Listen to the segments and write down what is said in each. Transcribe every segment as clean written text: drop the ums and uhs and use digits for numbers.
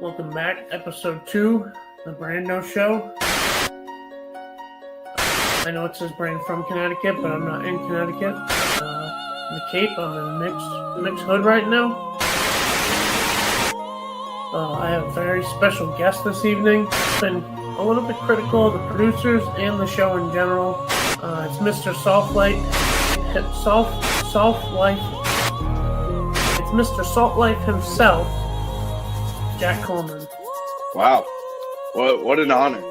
Welcome back, episode 2, the Brando show. I know it says Brand from Connecticut, but I'm not in Connecticut. The Cape, I'm in Mick's hood right now. I have a very special guest this evening. I've been a little bit critical of the producers and the show in general. It's Mr. Salt Life. It's Mr. Salt Life himself, Jack Coleman. Wow. What an honor.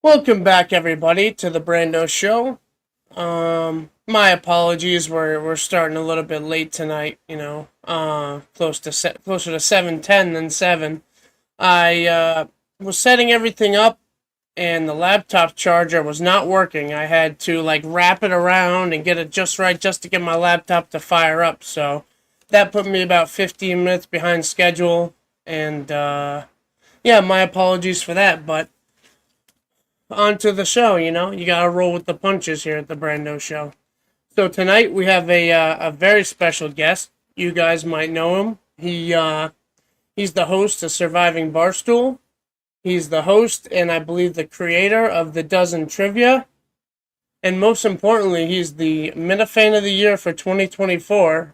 Welcome back, everybody, to the Brando show. My apologies, we're starting a little bit late tonight. Closer to 7:10 than 7. I was setting everything up, and the laptop charger was not working. I had to wrap it around and get it just right, just to get my laptop to fire up. So that put me about 15 minutes behind schedule, and my apologies for that, but on to the show. You gotta roll with the punches here at the Brando show. So tonight we have a very special guest. You guys might know him. He's the host of Surviving Barstool. He's the host and I believe the creator of the Dozen Trivia. And most importantly, he's the Minifan of the Year for 2024.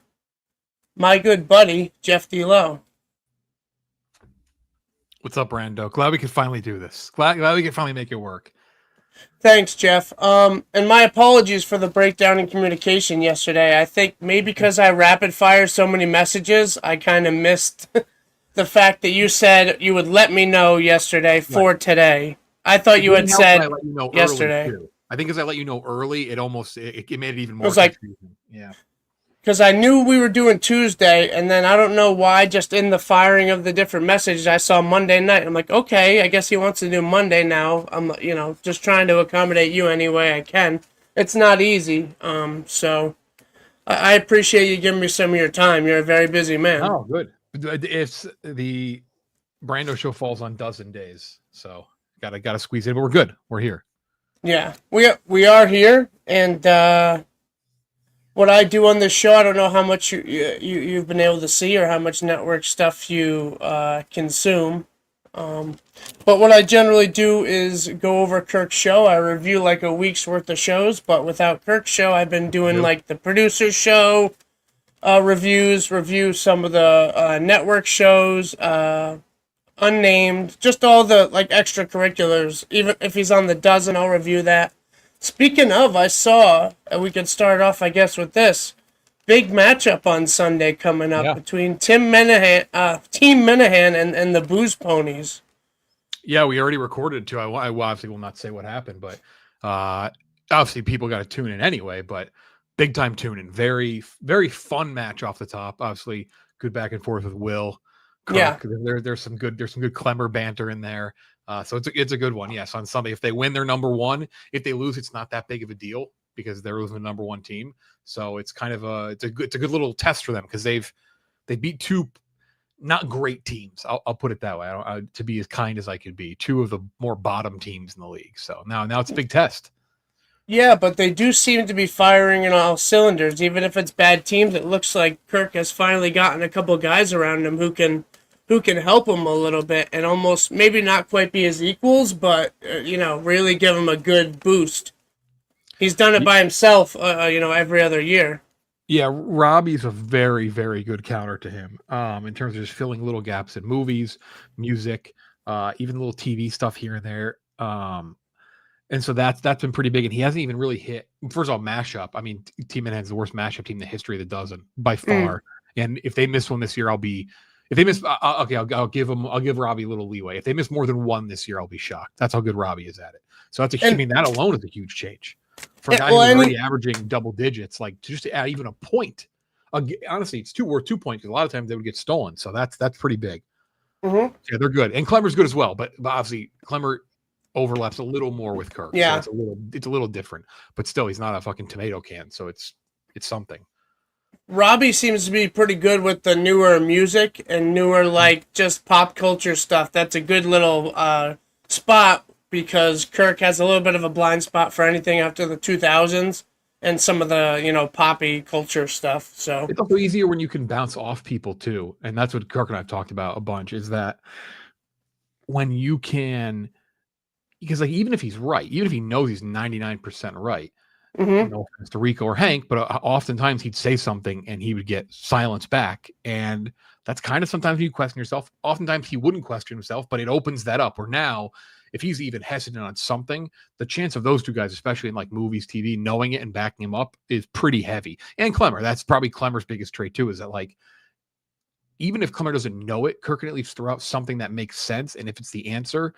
My good buddy, Jeff D. Lowe. What's up, Brando? Glad we could finally do this. Glad we could finally make it work. Thanks, Jeff. And my apologies for the breakdown in communication yesterday. I think maybe because I rapid fire so many messages, I kind of missed the fact that you said you would let me know yesterday for today. I thought you had said yesterday. I think because I let you know early, it made it even more confusing. Yeah. Because I knew we were doing Tuesday, and then I don't know why, just in the firing of the different messages, I saw Monday night. I'm like, okay, I guess he wants to do Monday now. I'm, just trying to accommodate you any way I can. It's not easy. So I appreciate you giving me some of your time. You're a very busy man. Oh, good. It's the Brando show falls on dozen days, so gotta squeeze in. But we're good. We're here. Yeah, we are here, and what I do on this show, I don't know how much you've been able to see or how much network stuff you consume. But what I generally do is go over Kirk's show. I review a week's worth of shows, but without Kirk's show, I've been doing the producer's show review some of the network shows, unnamed, just all the extracurriculars. Even if he's on the Dozen, I'll review that. Speaking of, I saw, we could start off, I guess, with this big matchup on Sunday coming up between Team Minahan and the Booze Ponies. Yeah, we already recorded too. I obviously will not say what happened, but obviously people got to tune in anyway. But big time tune in, very very fun match off the top. Obviously, good back and forth with Will. Kirk. Yeah, there's some good Clemmer banter in there. So it's a good one. Yes, on Sunday, if they win, they're number one. If they lose, it's not that big of a deal because they're losing the number one team. So it's kind of it's a good little test for them because they beat two not great teams. I'll put it that way. To be as kind as I could be, two of the more bottom teams in the league. So now it's a big test. Yeah, but they do seem to be firing in all cylinders. Even if it's bad teams, it looks like Kirk has finally gotten a couple guys around him who can help him a little bit and almost maybe not quite be his equals, but, really give him a good boost. He's done it by himself, every other year. Yeah, Robbie's a very, very good counter to him in terms of just filling little gaps in movies, music, even little TV stuff here and there. And so that's been pretty big. And he hasn't even really hit, first of all, mashup. I mean, Team Manhattan's the worst mashup team in the history of the Dozen by far. And if they miss one this year, if they miss, I'll give Robbie a little leeway. If they miss more than one this year, I'll be shocked. That's how good Robbie is at it. So that alone is a huge change. For a guy who's already averaging double digits, just to add even a point honestly, it's worth 2 points. A lot of times they would get stolen, so that's pretty big. Mm-hmm. Yeah, they're good, and Clemmer's good as well. But obviously, Clemmer overlaps a little more with Kirk, Yeah. so it's a little different. But still, he's not a fucking tomato can, so it's something. Robbie seems to be pretty good with the newer music and newer, like, just pop culture stuff. That's a good little spot because Kirk has a little bit of a blind spot for anything after the 2000s and some of the, poppy culture stuff. So It's also easier when you can bounce off people too, and that's what Kirk and I've talked about a bunch. Is that when you can, because like even if he's right, even if he knows he's 99% right, mm-hmm. no offense to Rico or Hank, but oftentimes he'd say something and he would get silence back. And that's kind of sometimes you question yourself. Oftentimes he wouldn't question himself, but it opens that up. Or now, if he's even hesitant on something, the chance of those two guys, especially in like movies, TV, knowing it and backing him up is pretty heavy. And Clemmer, that's probably Clemmer's biggest trait too, is that like, even if Clemmer doesn't know it, Kirk can at least throw out something that makes sense. And if it's the answer,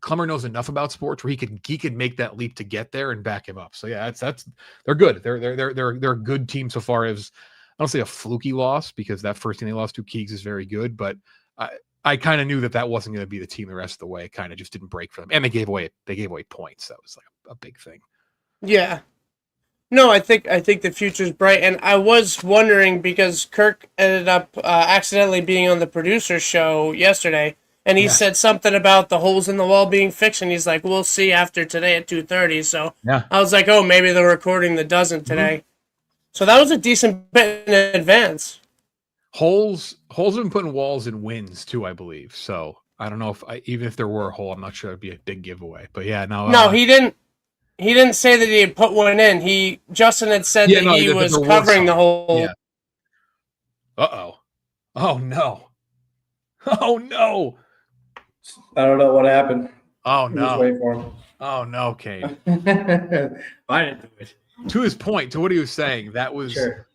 Clemmer knows enough about sports where he could make that leap to get there and back him up. So yeah, that's they're good. They're a good team so far. As I don't say a fluky loss because that first team they lost to Keegs is very good, but I kind of knew that wasn't going to be the team the rest of the way. It kind of just didn't break for them, and they gave away points. That was like a big thing. Yeah. No, I think the future's bright, and I was wondering because Kirk ended up accidentally being on the producer show yesterday. And he said something about the holes in the wall being fixed, and he's like, "We'll see after today at 2:30." So I was like, "Oh, maybe they're recording the dozen today." Mm-hmm. So that was a decent bit in advance. Holes have been putting walls in wins too, I believe. So I don't know even if there were a hole, I'm not sure it'd be a big giveaway. But yeah, no, he didn't. He didn't say that he had put one in. Justin had said that he was covering the hole. Yeah. Oh no! Oh no! I don't know what happened. Oh no! Just wait for him. Oh no, Kane. I didn't do it. To his point, to what he was saying, that was sure.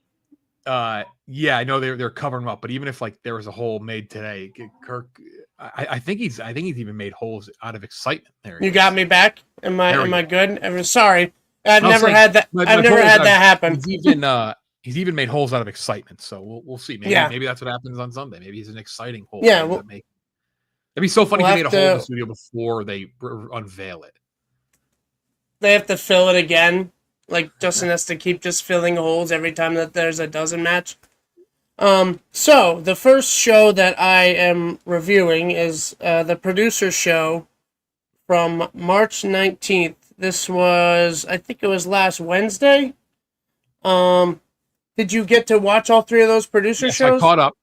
Yeah, I know they're covering them up, but even if like there was a hole made today, Kirk, I think he's even made holes out of excitement. There, you got me back. Am I good? I'm sorry. I've never had that. I've never had that happen. He's even made holes out of excitement. So we'll see. Maybe that's what happens on Sunday. Maybe he's an exciting hole. Yeah. It'd be so funny if they made a hole in the studio before they unveil it. They have to fill it again. Like, Justin has to keep just filling holes every time that there's a dozen match. So, the first show that I am reviewing is the producer show from March 19th. This was, I think it was last Wednesday. Did you get to watch all three of those producer shows? I caught up.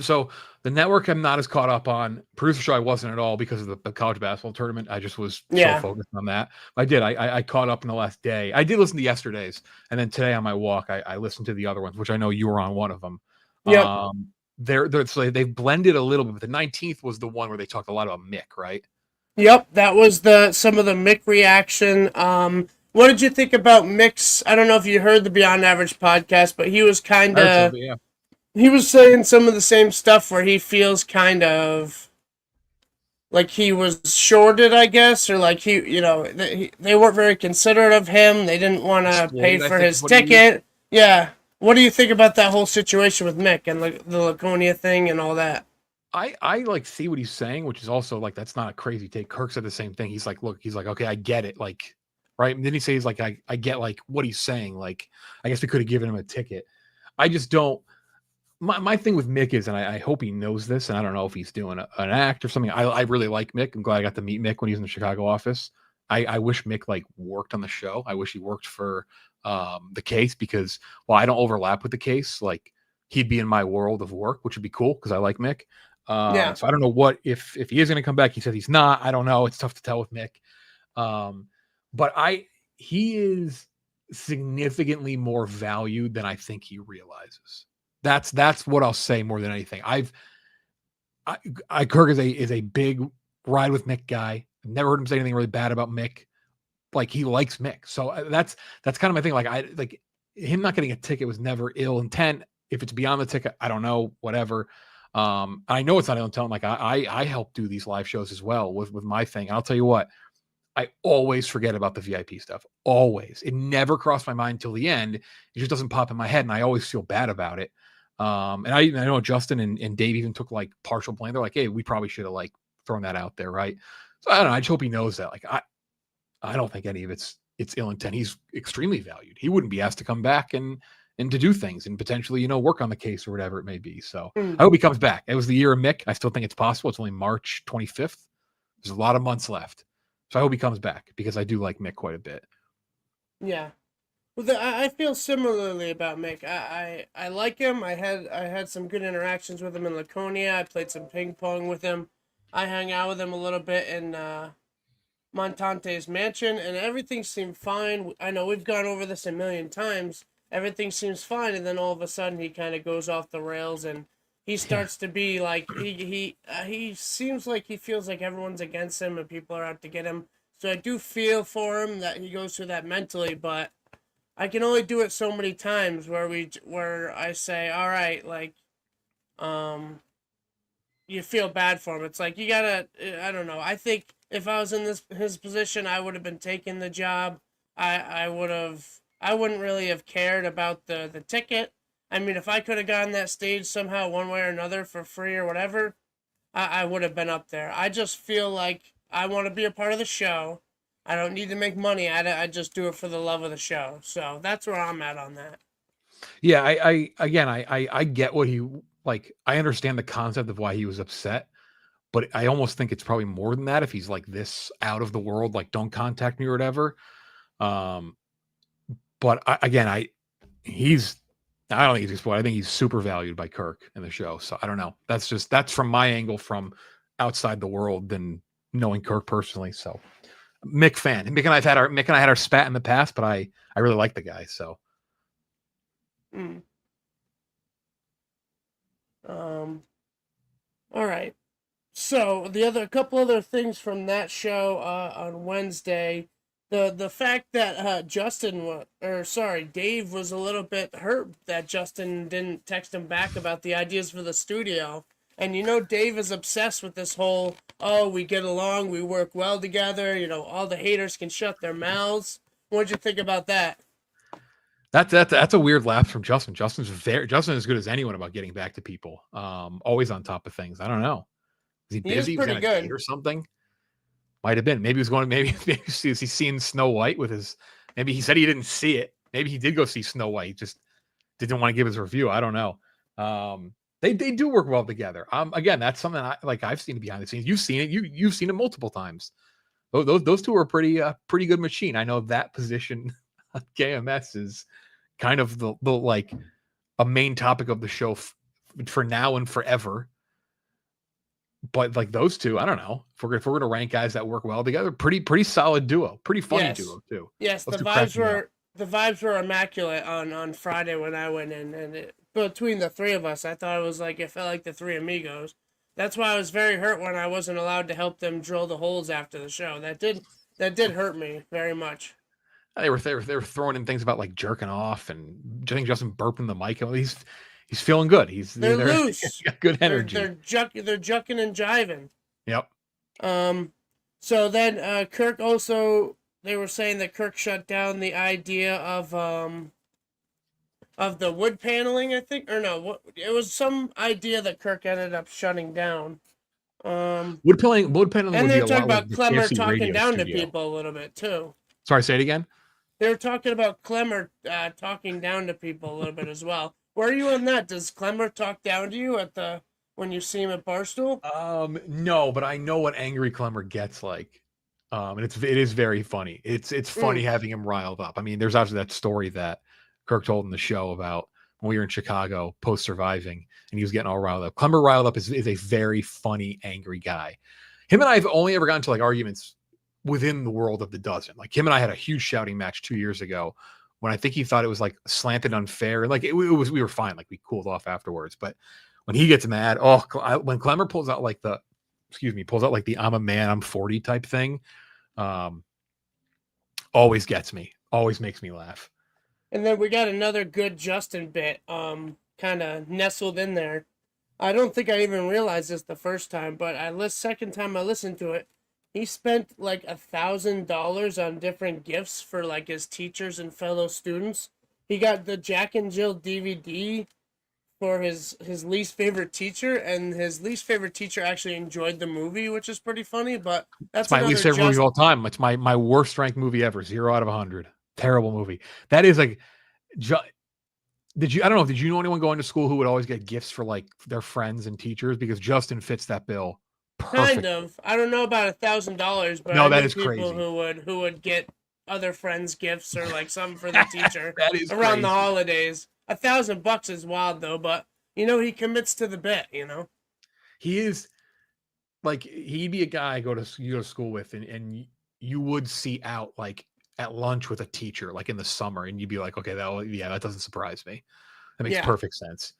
So the network I'm not as caught up on. Producer show I wasn't at all because of the college basketball tournament. I just was so focused on that. I did. I caught up in the last day. I did listen to yesterday's, and then today on my walk, I listened to the other ones, which I know you were on one of them. Yep. So they've blended a little bit. But the 19th was the one where they talked a lot about Mick, right? Yep, that was some of the Mick reaction. What did you think about Mick's? I don't know if you heard the Beyond Average podcast, but he was kind of he was saying some of the same stuff where he feels kind of like he was shorted, I guess, or like they weren't very considerate of him. They didn't want to pay for his ticket. Yeah. What do you think about that whole situation with Mick and the Laconia thing and all that? I like see what he's saying, which is also like that's not a crazy take. Kirk said the same thing. He's like, okay, I get it, like, right. And then he says like, I get like what he's saying. Like, I guess we could have given him a ticket. I just don't. My thing with Mick is, and I hope he knows this, and I don't know if he's doing an act or something. I really like Mick. I'm glad I got to meet Mick when he was in the Chicago office. I wish Mick like worked on the show. I wish he worked for the case because while I don't overlap with the case, like he'd be in my world of work, which would be cool because I like Mick. So I don't know what if he is going to come back. He said he's not. I don't know. It's tough to tell with Mick. But he is significantly more valued than I think he realizes. That's what I'll say more than anything. Kirk is a big ride with Mick guy. I've never heard him say anything really bad about Mick. Like he likes Mick. So that's kind of my thing. Like him not getting a ticket was never ill intent. If it's beyond the ticket, I don't know, whatever. I know it's not ill intent. Like I help do these live shows as well with my thing. And I'll tell you what, I always forget about the VIP stuff. Always. It never crossed my mind till the end. It just doesn't pop in my head, and I always feel bad about it. And I know Justin and Dave even took like partial blame. They're like, hey, we probably should have like thrown that out there, right? So I don't know. I just hope he knows that. Like I don't think any of it's ill intent. He's extremely valued. He wouldn't be asked to come back and to do things and potentially, work on the case or whatever it may be. So I hope he comes back. It was the year of Mick. I still think it's possible. It's only March 25th. There's a lot of months left. So I hope he comes back because I do like Mick quite a bit. Yeah. Well, I feel similarly about Mick. I like him. I had some good interactions with him in Laconia. I played some ping pong with him. I hung out with him a little bit in Montante's mansion, and everything seemed fine. I know we've gone over this a million times. Everything seems fine, and then all of a sudden he kind of goes off the rails, and he starts to be like he seems like he feels like everyone's against him and people are out to get him. So I do feel for him that he goes through that mentally, but I can only do it so many times where I say, all right, like, you feel bad for him. It's like you gotta. I don't know. I think if I was in his position, I would have been taking the job. I wouldn't really have cared about the ticket. I mean, if I could have gotten that stage somehow, one way or another, for free or whatever, I would have been up there. I just feel like I want to be a part of the show. I don't need to make money at it. I just do it for the love of the show. So that's where I'm at on that. Yeah, I get what he like. I understand the concept of why he was upset, but I almost think it's probably more than that. If he's like this out of the world, like don't contact me or whatever. But I don't think he's exploited. I think he's super valued by Kirk in the show. So I don't know. That's from my angle from outside the world than knowing Kirk personally. So Mick fan. Mick and I had our spat in the past, but I really like the guy. So. All right. So a couple other things from that show on Wednesday, the fact that Dave was a little bit hurt that Justin didn't text him back about the ideas for the studio, and Dave is obsessed with this whole we get along, we work well together, all the haters can shut their mouths. What'd you think about that? That's a weird lapse from Justin. Justin's as good as anyone about getting back to people. Always on top of things. I don't know. Is he busy? Was pretty good or something? Might have been. Maybe he was going. Maybe is he seeing Snow White with his? Maybe he said he didn't see it. Maybe he did go see Snow White. He just didn't want to give his review. I don't know. They do work well together. Again, that's something I've seen behind the scenes. You've seen it. You've seen it multiple times. Those two are pretty good machine. I know that position. KMS is kind of the like a main topic of the show for now and forever. But like those two, I don't know. If we're gonna rank guys that work well together, pretty solid duo, pretty funny duo too. Yes, the vibes were immaculate on Friday when I went in, and between the three of us, I thought it felt like the three amigos. That's why I was very hurt when I wasn't allowed to help them drill the holes after the show. That did hurt me very much. They were throwing in things about like jerking off, and I think Justin burping the mic. He's feeling good. They're loose. Got good energy. They're jucking and jiving. Yep. So then Kirk also, they were saying that Kirk shut down the idea of the wood paneling, I think, or no, it was some idea that Kirk ended up shutting down. Wood paneling, and they're talking about like Clemmer talking down to people a little bit too. Sorry, say it again. They were talking about Clemmer talking down to people a little bit as well. Where are you on that? Does Clemmer talk down to you when you see him at Barstool? No, but I know what angry Clemmer gets like. And it is very funny. It's funny having him riled up. I mean, there's actually that story that Kirk told in the show about when we were in Chicago post surviving, and he was getting all riled up. Clemmer riled up is a very funny, angry guy. Him and I have only ever gotten to like arguments within the world of the dozen. Like him and I had a huge shouting match 2 years ago when I think he thought it was like slanted unfair. Like it was, we were fine. Like we cooled off afterwards. But when he gets mad, when Clemmer pulls out like the I'm a man, I'm 40 type thing, always gets me, always makes me laugh. And then we got another good Justin bit, kind of nestled in there. I don't think I even realized this the first time, but second time I listened to it, he spent like $1,000 on different gifts for like his teachers and fellow students. He got the Jack and Jill DVD for his least favorite teacher, and his least favorite teacher actually enjoyed the movie, which is pretty funny. But It's that's my least another favorite movie of just all time. It's my worst ranked movie ever. 0 out of 100. Terrible movie. That is like, did you? I don't know. Did you know anyone going to school who would always get gifts for like their friends and teachers? Because Justin fits that bill kind perfect. of. I don't know about $1,000, but No, I that knew is people crazy. who would get other friends gifts or like something for the teacher That is around the crazy. holidays. $1,000 is wild though, but he commits to the bit. He is like he'd be a guy you go to school with, and you would see out like at lunch with a teacher like in the summer, and you'd be like, okay, that doesn't surprise me. That makes Yeah. perfect sense.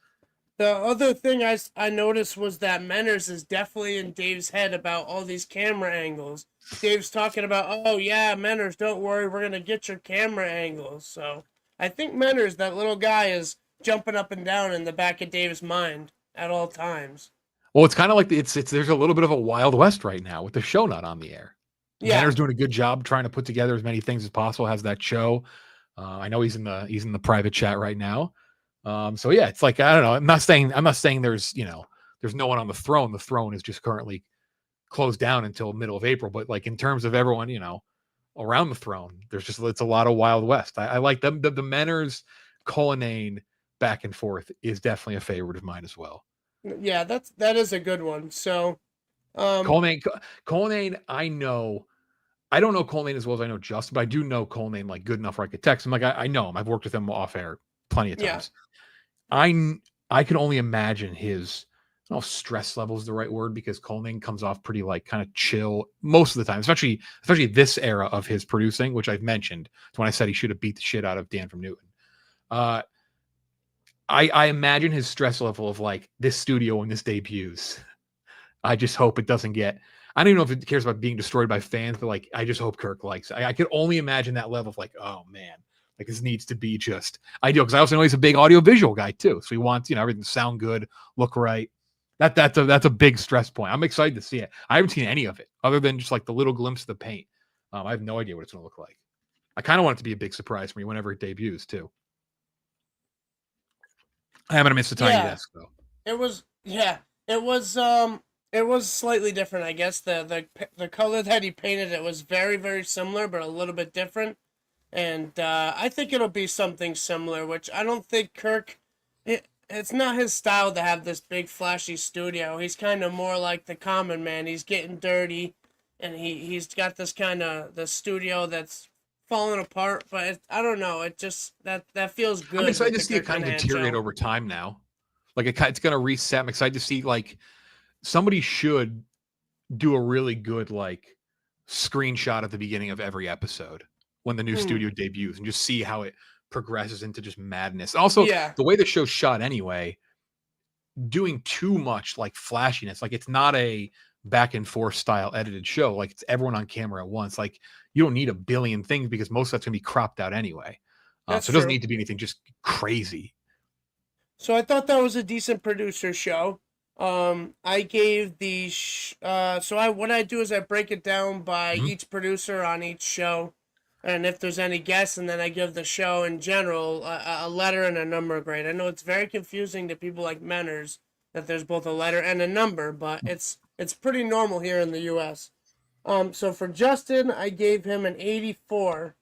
The other thing I noticed was that Menners is definitely in Dave's head about all these camera angles. Dave's talking about, oh yeah, Menners, don't worry, we're gonna get your camera angles. So I think Menners, that little guy, is jumping up and down in the back of Dave's mind at all times. Well, it's kind of like it's there's a little bit of a Wild West right now with the show not on the air. Yeah, Manner's doing a good job trying to put together as many things as possible. Has that show? I know he's in the private chat right now. So yeah, it's like I don't know. I'm not saying there's no one on the throne. The throne is just currently closed down until middle of April. But like in terms of everyone around the throne, it's a lot of Wild West. I like them. The Manners Cullinane back and forth is definitely a favorite of mine as well. yeah, that is a good one. So, um, Cullinane, I don't know Cullinane as well as I know Justin, but I do know Cullinane like good enough where I could text him. Like I know him. I've worked with him off air plenty of yeah, times. I can only imagine his I don't know if stress level is the right word because Cullinane comes off pretty like kind of chill most of the time, especially this era of his producing, which I've mentioned. It's when I said he should have beat the shit out of Dan from Newton. Uh, I imagine his stress level of like this studio when this debuts. I just hope it doesn't get. I don't even know if it cares about being destroyed by fans, but like I just hope Kirk likes it. I could only imagine that level of like, oh man, like this needs to be just ideal. Because I also know he's a big audio visual guy too, so he wants everything to sound good, look right. That's a big stress point. I'm excited to see it. I haven't seen any of it other than just like the little glimpse of the paint. I have no idea what it's going to look like. I kind of want it to be a big surprise for me whenever it debuts too. I haven't missed a tiny yeah. desk though. It was slightly different, I guess. The color that he painted it was very very similar, but a little bit different. And I think it'll be something similar, which I don't think Kirk. It's not his style to have this big flashy studio. He's kind of more like the common man. He's getting dirty, and he's got this kind of the studio that's falling apart. But I don't know. It just that feels I'm good excited with to the see it Kirk kind of Minahan deteriorate show. over time now. Like it's going to reset. I'm excited to see like somebody should do a really good like screenshot at the beginning of every episode when the new Hmm. studio debuts and just see how it progresses into just madness. Also, Yeah, the way the show's shot anyway, doing too much like flashiness, like it's not a back and forth style edited show. Like it's everyone on camera at once. Like you don't need a billion things because most of that's gonna be cropped out anyway. that's So it doesn't true. need to be anything just crazy. So I thought that was a decent producer show. I gave what I do is I break it down by Mhm. each producer on each show, and if there's any guests, and then I give the show in general a letter and a number grade. I know it's very confusing to people like Menners that there's both a letter and a number, but it's pretty normal here in the U.S. So for Justin, I gave him an 84.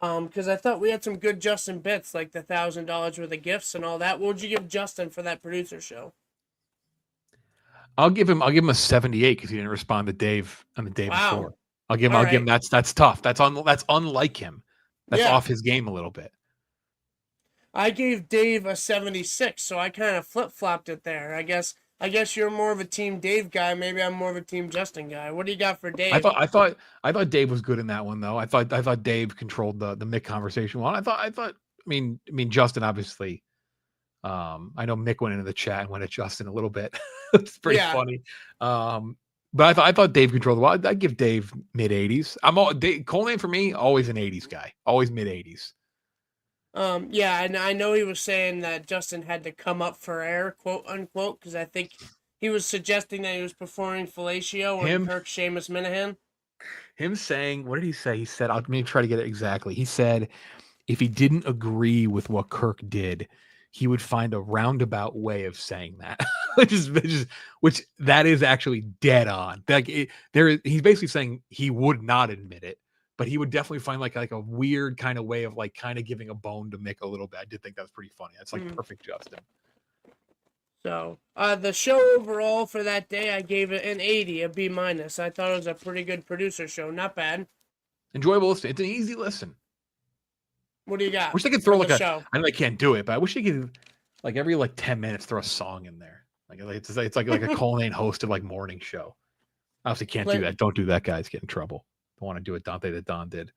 Because I thought we had some good Justin bits, like the $1,000 worth of gifts and all that. What would you give Justin for that producer show? I'll give him a 78 because he didn't respond to Dave on the day Wow. before. All I'll give him right. that's tough. That's unlike him. That's Yeah. off his game a little bit. I gave Dave a 76, so I kind of flip-flopped it there. I guess you're more of a team Dave guy, maybe I'm more of a team Justin guy. What do you got for I Dave? thought I thought I thought Dave was good in that one though. I thought Dave controlled the Mick conversation well. I mean Justin obviously. I know Mick went into the chat and went at Justin a little bit. It's pretty Yeah. funny. But I thought Dave controlled well. I'd give Dave mid 80s. Coleman for me always an 80s guy, always mid 80s. Yeah, and I know he was saying that Justin had to come up for air, quote unquote, because I think he was suggesting that he was performing fellatio on Him Kirk Seamus Minahan. Him saying, what did he say? He said, I'll maybe try to get it exactly. He said, if he didn't agree with what Kirk did, he would find a roundabout way of saying that, which that is actually dead on. Like he's basically saying he would not admit it, but he would definitely find like a weird kind of way of like kind of giving a bone to Mick a little bit. I did think that was pretty funny. That's like perfect, Justin. So, the show overall for that day, I gave it an 80, a B minus. I thought it was a pretty good producer show. Not bad. Enjoyable listen. It's an easy listen. What do you got? Wish they could throw like show? I know they can't do it, but I wish they could like every like 10 minutes throw a song in there. Like it's like a Colleen host of like morning show. Obviously can't do that. Don't do that, guys. Get in trouble. Don't want to do it Dante that Don did.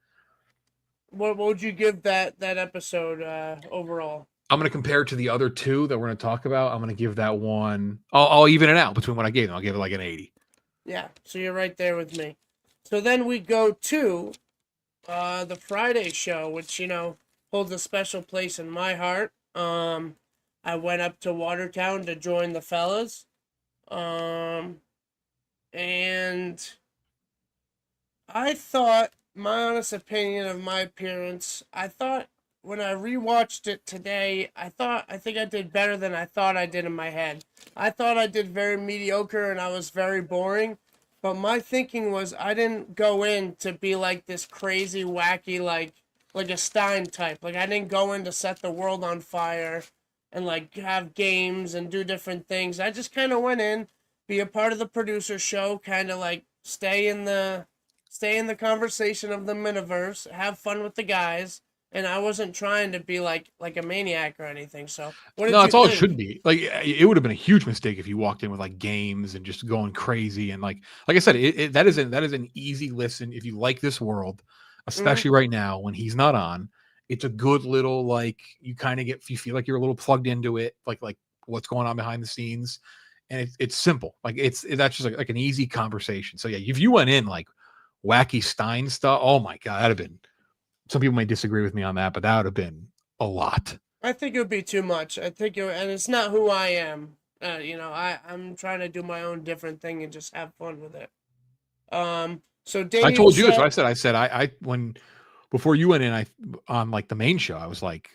What would you give that episode overall? I'm going to compare it to the other two that we're going to talk about. I'm going to give that one. I'll even it out between what I gave them. I'll give it like an 80. Yeah, so you're right there with me. So then we go to the Friday show, which holds a special place in my heart. I went up to Watertown to join the fellas, and I thought, my honest opinion of my appearance, I thought when I rewatched it today, I think I did better than I thought I did in my head. I thought I did very mediocre and I was very boring, but my thinking was I didn't go in to be like this crazy, wacky, like a Stein type. Like, I didn't go in to set the world on fire and like have games and do different things. I just kind of went in, be a part of the producer show, kind of like stay in the conversation of the miniverse, have fun with the guys, and I wasn't trying to be like a maniac or anything. So no, that's all it should be. Like it would have been a huge mistake if you walked in with like games and just going crazy and like I said, that is an easy listen if you like this world, especially right now when he's not on. It's a good little like you kind of you feel like you're a little plugged into it, like what's going on behind the scenes, and it's simple. Like that's just like an easy conversation. So yeah, if you went in like wacky Stein stuff, oh my god, that'd have been. Some people may disagree with me on that, but that would have been a lot. I think it would be too much. and it's not who I am. I'm trying to do my own different thing and just have fun with it. So Dave, I told you that's what I said. I when before you went in, on like the main show, I was like,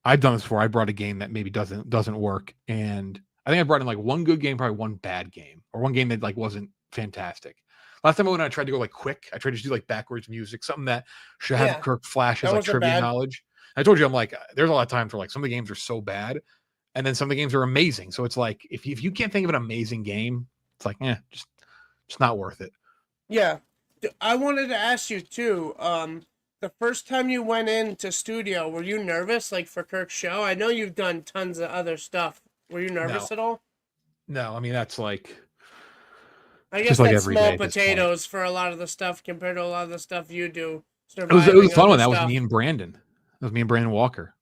I've done this before. I brought a game that maybe doesn't work, and I think I brought in like one good game, probably one bad game, or one game that like wasn't fantastic. Last time I tried to go like quick, I tried to do like backwards music, something that should have Kirk flash as like trivia knowledge. I told you, I'm like, there's a lot of times where like some of the games are so bad, and then some of the games are amazing. So it's like if you can't think of an amazing game, it's like just not worth it. Yeah, I wanted to ask you too. The first time you went into studio, were you nervous like for Kirk's show? I know you've done tons of other stuff. Were you nervous at all? No, I mean that's like. I guess that's small potatoes for a lot of the stuff compared to a lot of the stuff you do. It was a fun one. That was me and Brandon. That was me and Brandon Walker.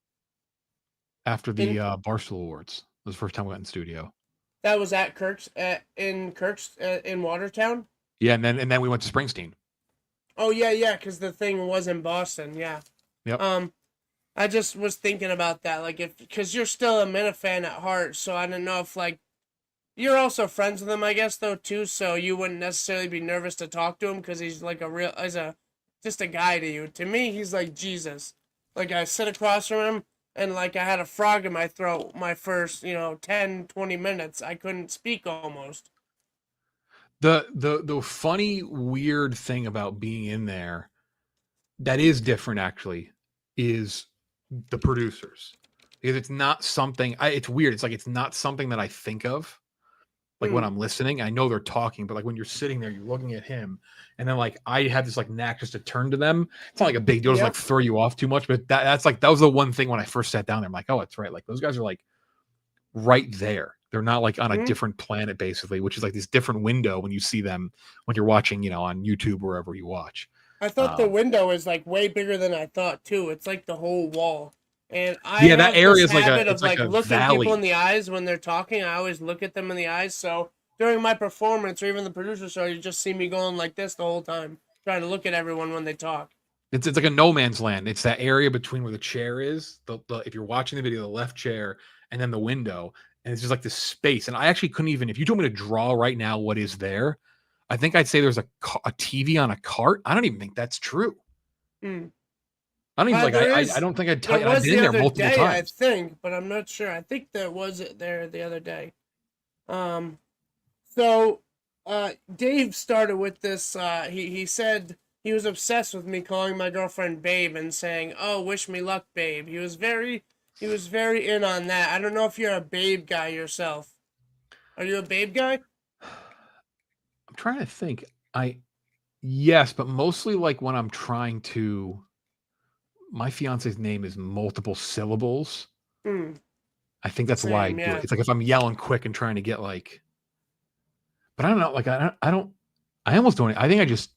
After the Barstool Awards, it was the first time we went in studio. That was at Kirk's in Watertown. Yeah, and then we went to Springsteen. Oh yeah, because the thing was in Boston. Yeah. Yep. I just was thinking about that, like because you're still a Minute fan at heart, so I don't know if like. You're also friends with him, I guess, though, too, so you wouldn't necessarily be nervous to talk to him because he's like just a guy to you. To me, he's like Jesus. Like, I sit across from him, and like I had a frog in my throat my first, 10, 20 minutes. I couldn't speak almost. The funny, weird thing about being in there that is different, actually, is the producers. Because it's not something, it's weird. It's like it's not something that I think of. Like when I'm listening, I know they're talking, but like when you're sitting there, you're looking at him, and then like I have this like knack just to turn to them. It's not like a big deal, doesn't like throw you off too much, but that was the one thing when I first sat down there. I'm like, oh, it's right. Like those guys are like right there. They're not like on a different planet, basically, which is like this different window when you see them when you're watching, on YouTube or wherever you watch. I thought the window is like way bigger than I thought too. It's like the whole wall. And I have that area is like looking valley. People in the eyes when they're talking. I always look at them in the eyes. So during my performance or even the producer show, you just see me going like this the whole time, trying to look at everyone when they talk. It's like a no man's land. It's that area between where the chair is. If you're watching the video, the left chair and then the window, and it's just like this space. And I actually couldn't even. If you told me to draw right now what is there, I think I'd say there's a TV on a cart. I don't even think that's true. Hmm. I don't even like. There I is- don't think I'd There tell you. I've was been in the there other multiple day, I times. think, but I'm not sure. I think there was it there the other day. So Dave started with this. He said he was obsessed with me calling my girlfriend Babe and saying, "Oh, wish me luck, Babe." He was very in on that. I don't know if you're a Babe guy yourself. Are you a Babe guy? I'm trying to think. Yes, but mostly like when I'm trying to. My fiance's name is multiple syllables. Hmm. I think that's why I Same, do it. yeah. It's like if I'm yelling quick and trying to get like, but I don't know. Like I don't. I almost don't. I think I just.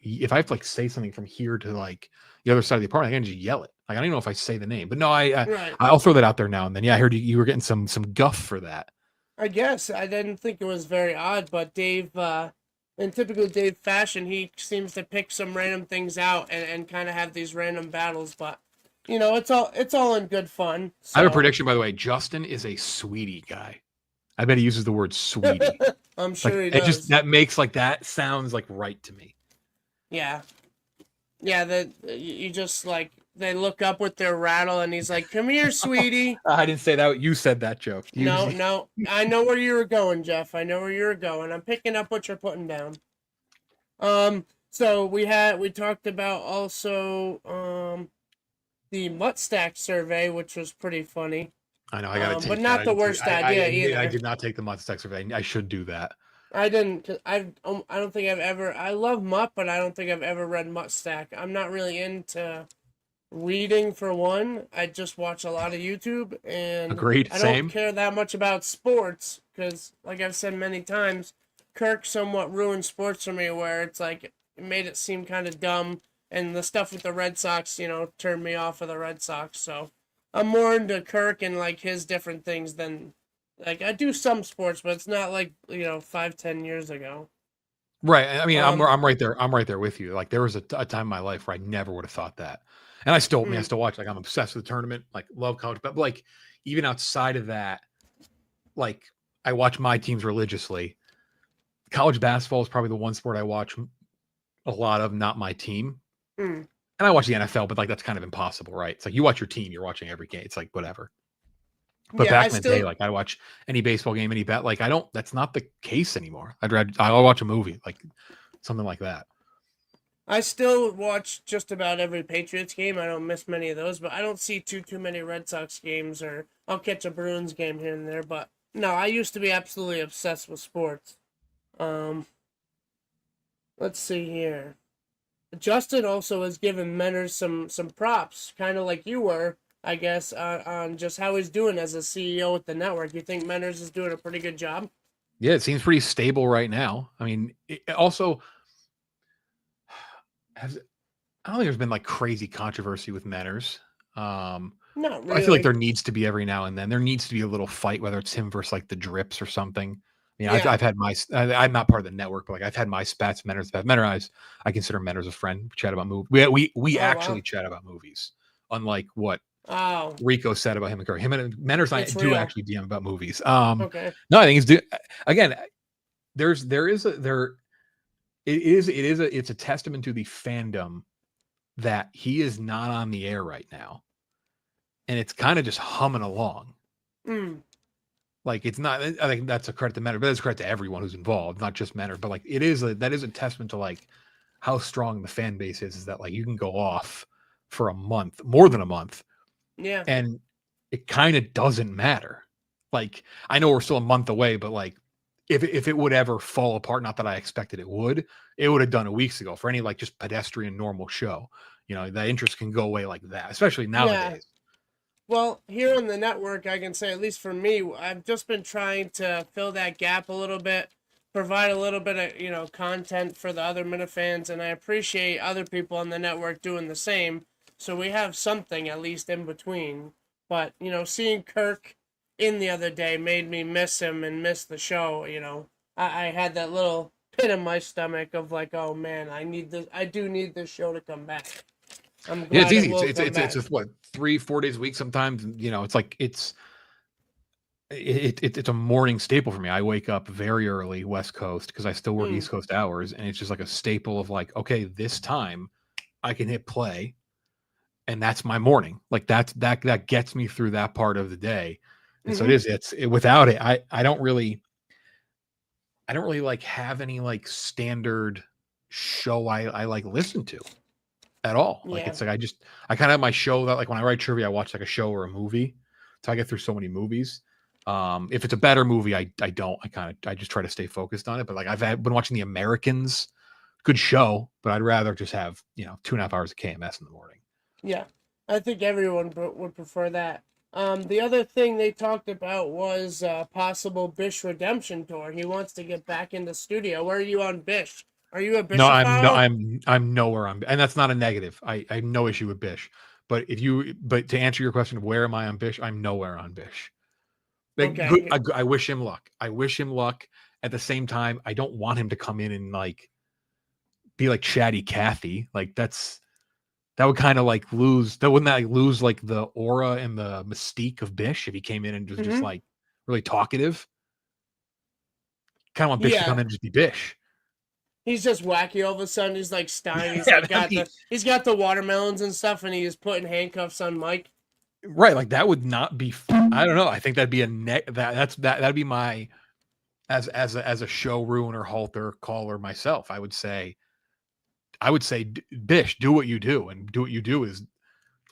If I have to like say something from here to like the other side of the apartment, I can just yell it. Like I don't even know if I say the name, but no, Right. I'll throw that out there now and then. Yeah, I heard you were getting some guff for that. I guess I didn't think it was very odd, but Dave, in typical Dave fashion, he seems to pick some random things out and kind of have these random battles. But it's all in good fun. I have a So prediction, by the way. Justin is a sweetie guy. I bet he uses the word sweetie. I'm Like sure he it does. just that makes like that sounds like right to me. Yeah, yeah. That you just like they look up with their rattle, and he's like, "Come here, sweetie." I didn't say that. You said that joke. No. I know where you were going, Jeff. I know where you were going. I'm picking up what you're putting down. So we talked about also the Mutt Stack survey, which was pretty funny. I know. I gotta take but that. not I the didn't take- worst idea either. I did not take the Mustang survey. I should do that. I didn't. 'Cause I don't think I've ever. I love Mutt, but I don't think I've ever read Mutt Stack. I'm not really into reading for one. I just watch a lot of YouTube, and Agreed. I Same. don't care that much about sports because, like I've said many times, Kirk somewhat ruined sports for me. Where it's like it made it seem kind of dumb, and the stuff with the Red Sox, turned me off of the Red Sox. So I'm more into Kirk and like his different things than like I do some sports, but it's not like 5-10 years ago. Right. I mean, Um, I'm right there. I'm right there with you. Like there was a time in my life where I never would have thought that, and I still, I still watch. Like I'm obsessed with the tournament. Like love college, but like even outside of that, like I watch my teams religiously. College basketball is probably the one sport I watch a lot of, not my team. mm. And I watch the NFL, but like that's kind of impossible, right? It's like you watch your team, you're watching every game. It's like whatever. But Yeah, back in the day, like I watch any baseball game, any bet. Like I don't. That's not the case anymore. I'll watch a movie, like something like that. I still watch just about every Patriots game. I don't miss many of those, but I don't see too many Red Sox games, or I'll catch a Bruins game here and there. But no, I used to be absolutely obsessed with sports. Let's see here. Justin also has given Menners some props, kind of like you were, I guess, on just how he's doing as a CEO at the network. You think Menners is doing a pretty good job? Yeah, it seems pretty stable right now. I mean, it also I don't think there's been like crazy controversy with Menners. Not I feel like really. there needs to be every now and then. There needs to be a little fight, whether it's him versus like the Drips or something. You know, Yeah. I've had my. I'm not part of the network, but like I've had my spats. Menners, I consider Menners a friend. We chat about movies. We Oh, actually wow. chat about movies, unlike what Oh, Rico said about him and Kirk. Him and Menners and I It's do real. actually DM about movies. okay. No, I think again. It's a testament to the fandom that he is not on the air right now, and it's kind of just humming along. Mm. Like it's not. I think that's a credit to Menor, but it's a credit to everyone who's involved, not just Menor. But like that is a testament to like how strong the fan base is that like you can go off for a month, more than a month, Yeah. and it kind of doesn't matter. Like I know we're still a month away, but like if it would ever fall apart, not that I expected it would have done it weeks ago for any like just pedestrian normal show. You know, the interest can go away like that, especially nowadays. Well, here on the network, I can say, at least for me, I've just been trying to fill that gap a little bit, provide a little bit of, content for the other Minifans, and I appreciate other people on the network doing the same. So we have something at least in between. But, seeing Kirk in the other day made me miss him and miss the show, I had that little pit in my stomach of like, oh man, I do need this show to come back. I'm glad Yeah, it's easy. it will It's come back. what 3-4 days a week sometimes. You know, it's like it's a morning staple for me. I wake up very early West Coast because I still work Mm. East Coast hours, and it's just like a staple of like, okay, this time I can hit play, and that's my morning. Like that gets me through that part of the day. And so without it, I don't really like have any like standard show I like listen to at all. Like Yeah. it's like I kind of have my show that like when I write trivia, I watch like a show or a movie. So I get through so many movies. If it's a better movie, I don't. I just try to stay focused on it. But like been watching The Americans, good show, but I'd rather just have 2.5 hours of KMS in the morning. Yeah, I think everyone would prefer that. The other thing they talked about was possible Bish redemption tour. He wants to get back in the studio. Where are you on Bish? Are you a No, Bishophile? I'm nowhere on, and that's not a negative. I have no issue with Bish, but but to answer your question of where am I on Bish, I'm nowhere on Bish. Like, good. Okay. I wish him luck. I wish him luck. At the same time, I don't want him to come in and like be like Chatty Cathy. Like that would kind of like lose. That wouldn't that like lose like the aura and the mystique of Bish if he came in and was just Hmm. like really talkative. Kind of want Bish to come Yeah, in and just be Bish. he's just wacky. All of a sudden, he's like Stein. He's Yeah, like he's got the watermelons and stuff, and he's putting handcuffs on Mike. right. Like that would not be. I don't know. I think that'd be that'd be my as a show ruiner, halter caller myself. I would say, Bish, do what you do, and do what you do is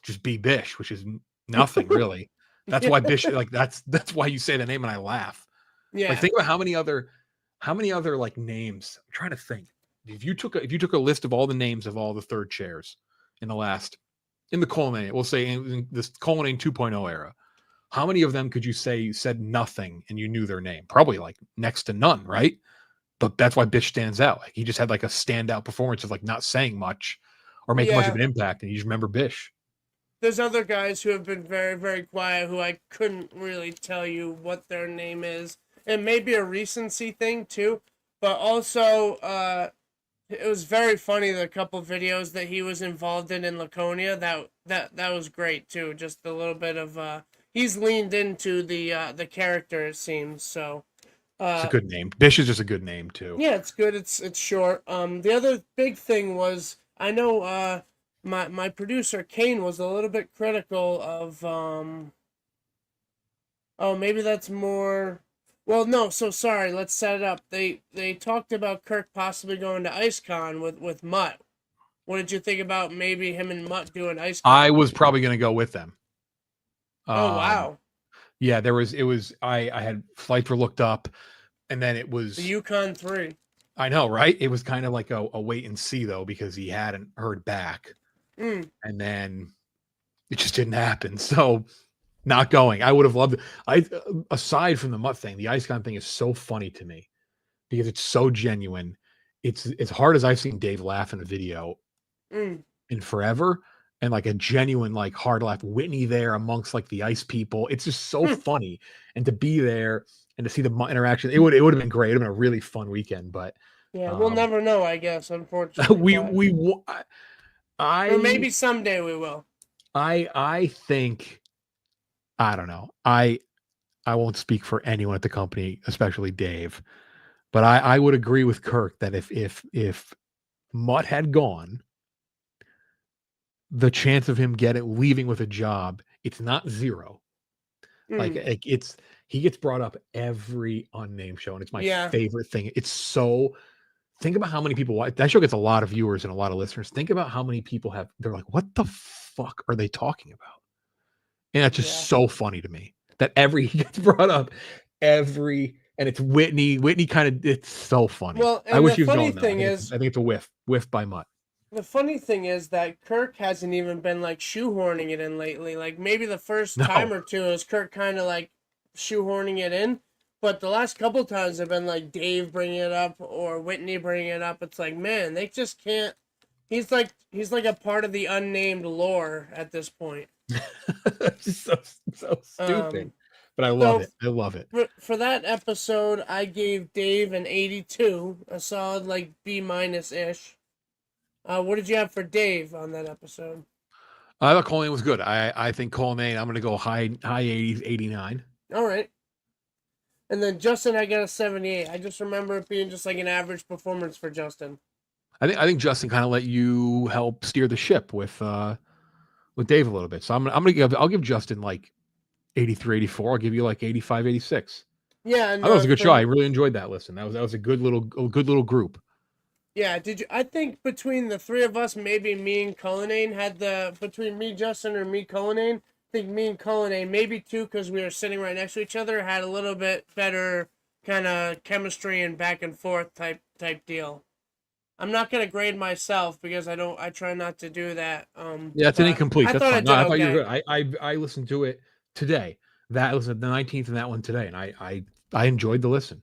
just be Bish, which is nothing really. That's why Bish, like that's why you say the name and I laugh. Like Yeah. think about how many other like names. I'm trying to think. If you took a list of all the names of all the third chairs in the Colonnade, we'll say in this Colonnade 2.0 era, how many of them could you say said nothing and you knew their name? Probably like next to none, right? But that's why Bish stands out. Like he just had like a standout performance of like not saying much or making much of Yeah. an impact, and you just remember Bish. There's other guys who have been very, very quiet who I couldn't really tell you what their name is. It may be a recency thing too, but also it was very funny the couple videos that he was involved in Laconia. That was great too. Just a little bit of he's leaned into the character it seems. So It's a uh good name. Bish is just a good name too. yeah, it's good. It's short. The other big thing was I know my producer Kane was a little bit critical of oh maybe that's more well no so sorry let's set it up. They talked about Kirk possibly going to IceCon with Mutt. What did you think about maybe him and Mutt doing I IceCon? was probably going to go with them. Oh Um, wow, yeah, I had flights were looked up, and then it the was, Yukon 3. I know, right? It was kind of like a wait and see though, because he hadn't heard back, Mm. and then it just didn't happen. So not going. I would have loved it. Aside from the Mutt thing, the IceCon thing is so funny to me because it's so genuine. It's as hard as I've seen Dave laugh in a video Mm. in forever, and like a genuine like hard laugh. Whitney there amongst like the ice people. It's just so Mm. funny, and to be there and to see the interaction, it would have been great. It'd have been a really fun weekend, but Yeah, we'll um, never know, I guess, unfortunately, but or I maybe someday we will. I think I don't know. I won't speak for anyone at the company, especially Dave, but I would agree with Kirk that if Mutt had gone, the chance of him leaving with a job, it's not zero. Like, Mm. it's he gets brought up every unnamed show, and it's my Yeah. favorite thing. It's so think about how many people watch that show gets a lot of viewers and a lot of listeners. Think about how many people they're like, what the fuck are they talking about? And that's Yeah. just so funny to me that he gets brought up and it's Whitney. Whitney it's so funny. Well, I and wish the he was funny going though. thing is, I think it's a whiff by Mutt. the funny thing is that Kirk hasn't even been like shoehorning it in lately. Like maybe the first time No, or two is Kirk kind of like shoehorning it in, but the last couple times have been like Dave bringing it up or Whitney bringing it up. It's like man, they just can't. He's like a part of the unnamed lore at this point. it's just so stupid. Um, But I love so it. I love it. for that episode, I gave Dave an 82, a solid like B minus ish. What did you have for Dave on that episode? I thought Colleen was good. I think Colleen, I'm going to go high 80s, 89. All right. And then Justin, I got a 78. I just remember it being just like an average performance for Justin. I think Justin kind of let you help steer the ship with Dave a little bit. So I'll give Justin like 83, 84. I'll give you like 85, 86. Yeah, I thought it was a good for- show. I really enjoyed that listen. That was a good little group. Yeah, did you? I think between the three of us, maybe me and Cullinane had between me, Justin, or me, Cullinane. I think me and Cullinane, maybe two, because we were sitting right next to each other, had a little bit better kind of chemistry and back and forth type deal. I'm not gonna grade myself because I try not to do that. Yeah, it's an incomplete. That's fine. No, I thought you were okay. good. I listened to it today. That was the 19th and that one today, and I enjoyed the listen.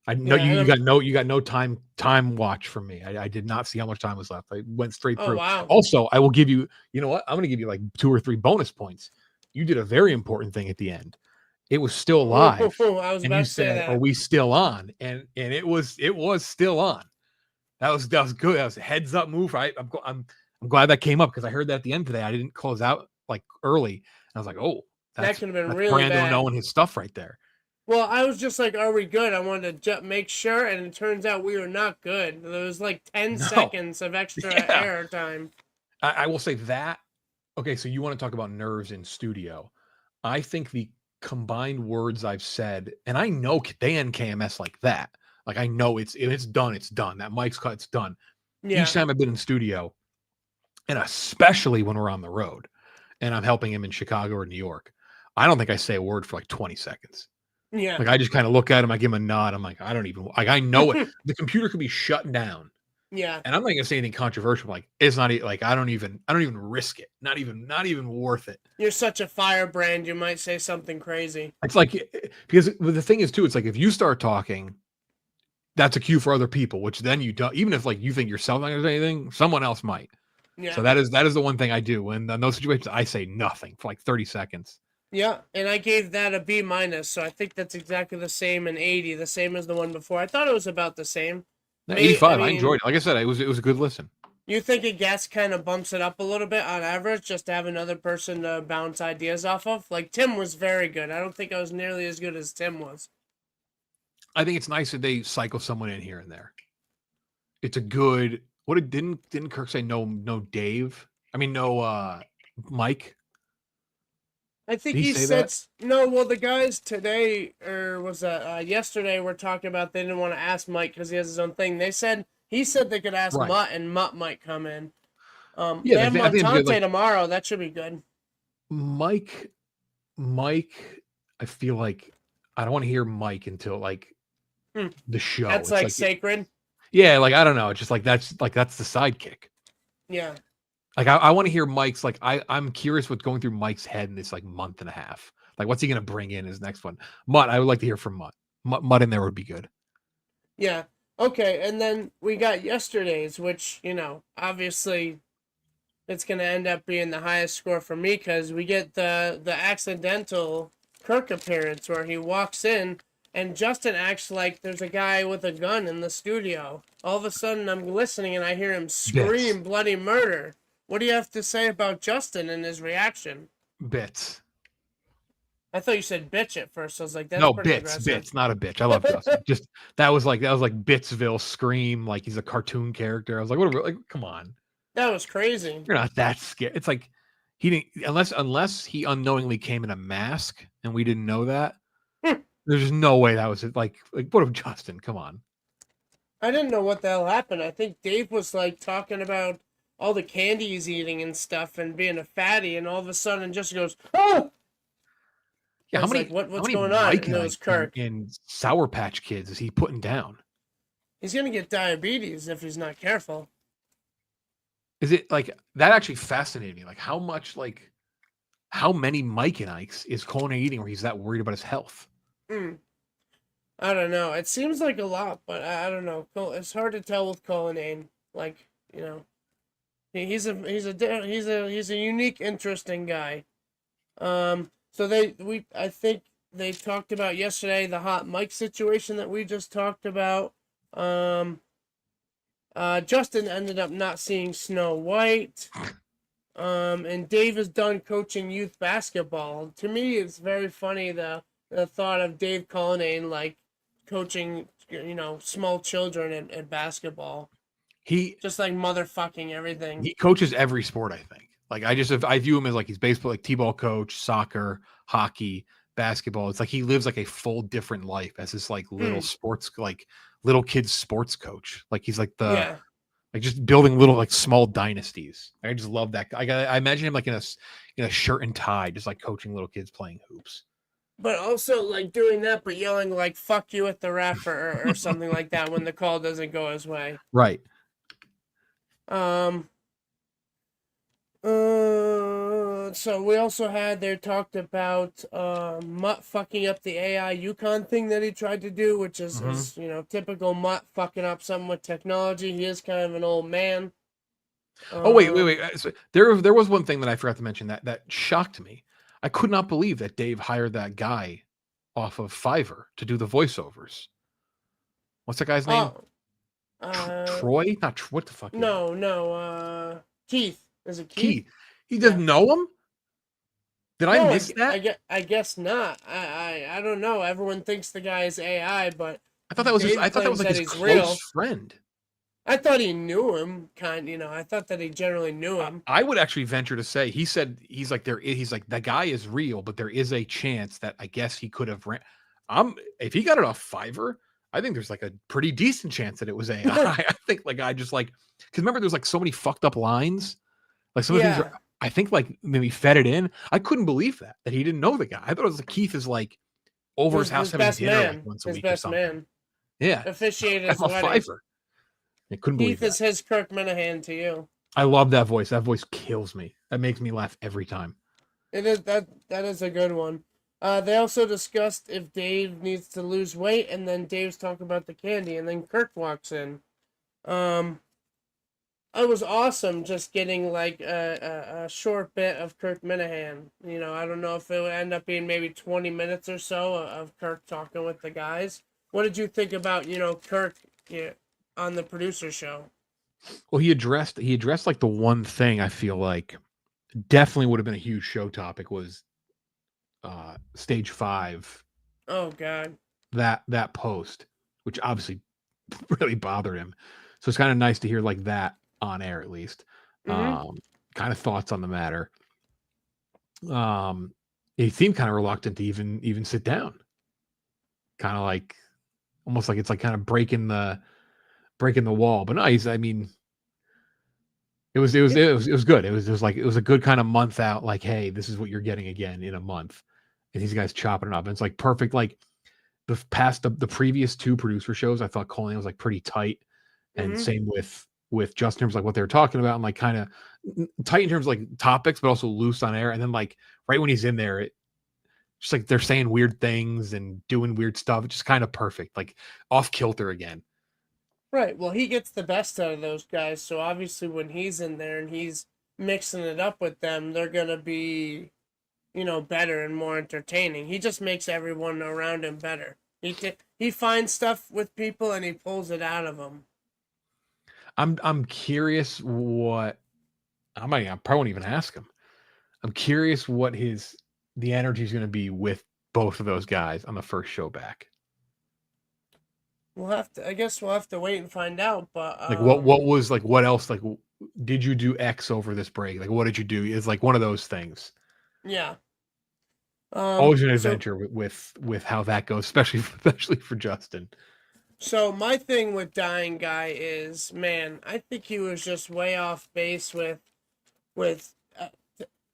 I know Yeah, you got no time watch from me. I did not see how much time was left. I went straight Oh through. wow. Also, I will give you, you know what? I'm going to give you like 2 or 3 bonus points. You did a very important thing at the end. It was still live, I was and about you to say said, that. "Are we still on?" And it was still on. That was good. That was a heads up move. I'm glad that came up because I heard that at the end today. I didn't close out like early. And I was like, "Oh, That could have been that's really Brando bad. knowing his stuff right there." Well, I was just like, are we good? I wanted to make sure, and it turns out we were not good. There was like 10 No. seconds of extra air time. I will say that. Okay, so you want to talk about nerves in studio. I think the combined words I've said, and I know they end KMS like that. Like I know it's done, it's done. That mic's cut, it's done. Yeah. Each time I've been in studio, and especially when we're on the road and I'm helping him in Chicago or New York, I don't think I say a word for like 20 seconds. Yeah. Like I just kind of look at him, I give him a nod. I'm like, I don't even like I know it. The computer could be shut down. Yeah. And I'm not gonna say anything controversial. Like it's not like I don't even risk it. Not even worth it. You're such a firebrand. You might say something crazy. It's like because the thing is too. It's like if you start talking, that's a cue for other people. Which then you don't. Even if like you think yourself not gonna say anything, someone else might. Yeah. So that is the one thing I do. And in those situations, I say nothing for like 30 seconds. Yeah, and I gave that a B minus, so I think that's exactly the same in 80, the same as the one before. I thought it was about the same. 85. I enjoyed it. Like I said, it was a good listen. You think a guest kind of bumps it up a little bit on average, just to have another person to bounce ideas off of? Like Tim was very good. I don't think I was nearly as good as Tim was. I think it's nice that they cycle someone in here and there. It's a good. Didn't Kirk say no Dave? I mean no Mike. I think Did he he say said that? no. Well, the guys today, or was that yesterday, were talking about they didn't want to ask Mike because he has his own thing. He said they could ask Right. Mutt, and Mutt might come in. Yeah, they have I think it's good, Montante tomorrow. That should be good. Mike, I feel like I don't want to hear Mike until like the show. That's It's like sacred. Yeah, like I don't know. It's just like that's the sidekick. Yeah. Like I want to hear Mike's like I'm curious what's going through Mike's head in this like month and a half. Like what's he gonna bring in his next one? Mutt, I would like to hear from Mutt. Mutt in there would be good. Yeah. Okay, and then we got yesterday's, which, obviously it's going to end up being the highest score for me because we get the accidental Kirk appearance where he walks in and Justin acts like there's a guy with a gun in the studio. All of a sudden I'm listening and I hear him scream bloody murder. What do you have to say about Justin and his reaction? Bits. I thought you said bitch at first. I was like, that's No, pretty bits, aggressive. not a bitch. I love Justin. Just that was like Bitsville scream, like he's a cartoon character. I was like, what? Like, come on, That was crazy. you're not that scared. It's like he didn't unless he unknowingly came in a mask and we didn't know that. There's no way that was it. Like what of Justin? Come on. I didn't know what the hell happened. I think Dave was like talking about all the candy he's eating and stuff and being a fatty, and all of a sudden just goes, oh! Yeah, how many? Like, what's how many going on? Mike And it was Kirk. in Sour Patch Kids is he putting down? He's gonna get diabetes if he's not careful. Is it like that? Actually fascinated me. Like how much, like how many Mike and Ike's is Conan eating where he's that worried about his health? I don't know. It seems like a lot, but I don't know. It's hard to tell with Cullinane. Like, he's a unique, interesting guy. So I think they talked about yesterday the hot mic situation that we just talked about. Justin ended up not seeing Snow White. And Dave is done coaching youth basketball. To me, it's very funny the thought of Dave Cullinane like coaching, small children in basketball, He just like motherfucking everything. he coaches every sport, I think. Like I view him as like he's baseball, like t-ball coach, soccer, hockey, basketball. It's like he lives like a full different life as this like little sports, like little kid sports coach. Like he's like Yeah. like just building little like small dynasties. I just love that. I imagine him like in a shirt and tie, just like coaching little kids playing hoops. But also like doing that, but yelling like "fuck you" at the ref or something like that when the call doesn't go his way. Right. So we also they talked about Mutt fucking up the AI Yukon thing that he tried to do, which is typical Mutt fucking up something with technology. He is kind of an old man. Oh wait. So there was one thing that I forgot to mention that shocked me. I could not believe that Dave hired that guy off of Fiverr to do the voiceovers. What's that guy's name? Troy? Not what the fuck? No. Keith. Is it Keith? Keith. He doesn't know him? Did I miss that? I guess not. I don't know. Everyone thinks the guy is AI, but I thought that was like his close friend. I thought he knew him, I thought that he generally knew him. I would actually venture to say he's like the guy is real, but there is a chance that I guess he could have if he got it off Fiverr, I think there's like a pretty decent chance that it was AI. I think like I just like because remember there's like so many fucked up lines. Like some of these I think like maybe fed it in. I couldn't believe that he didn't know the guy. I thought it was like Keith is like over his house having dinner like once a week or something. Man. Yeah. Officiated his wedding. Fiverr. I couldn't believe Keith is his Kirk Minahan to you. I love that voice. That voice kills me. That makes me laugh every time. It is that is a good one. They also discussed if Dave needs to lose weight, and then Dave's talking about the candy, and then Kirk walks in. It was awesome just getting like a short bit of Kirk Minahan. I don't know if it would end up being maybe 20 minutes or so of Kirk talking with the guys. What did you think about, Kirk on the producer show? Well, he addressed like the one thing I feel like definitely would have been a huge show topic was stage 5. Oh God. That post, which obviously really bothered him. So it's kind of nice to hear like that on air at least. Kind of thoughts on the matter. He seemed kind of reluctant to even sit down. Kind of like almost like it's like kind of breaking the wall. But no, it was good. It was a good kind of month out, like, hey, this is what you're getting again in a month. And these guys chopping it up. And it's like perfect, like the previous 2 producer shows, I thought Colleen was like pretty tight. And same with Justin in terms of like what they were talking about and like kind of tight in terms of like topics, but also loose on air. And then like right when he's in there, it just like they're saying weird things and doing weird stuff. It's just kind of perfect, like off kilter again. Right. Well, he gets the best out of those guys. So obviously when he's in there and he's mixing it up with them, they're going to be, better and more entertaining. He just makes everyone around him better. He finds stuff with people and he pulls it out of them. I'm curious what I probably won't even ask him. I'm curious what the energy is going to be with both of those guys on the first show back. I guess we'll have to wait and find out. But like, what else? Like, did you do X over this break? Like, what did you do? It's like one of those things. Yeah. Always an adventure with how that goes, especially for Justin. So my thing with Dying Guy is, man, I think he was just way off base with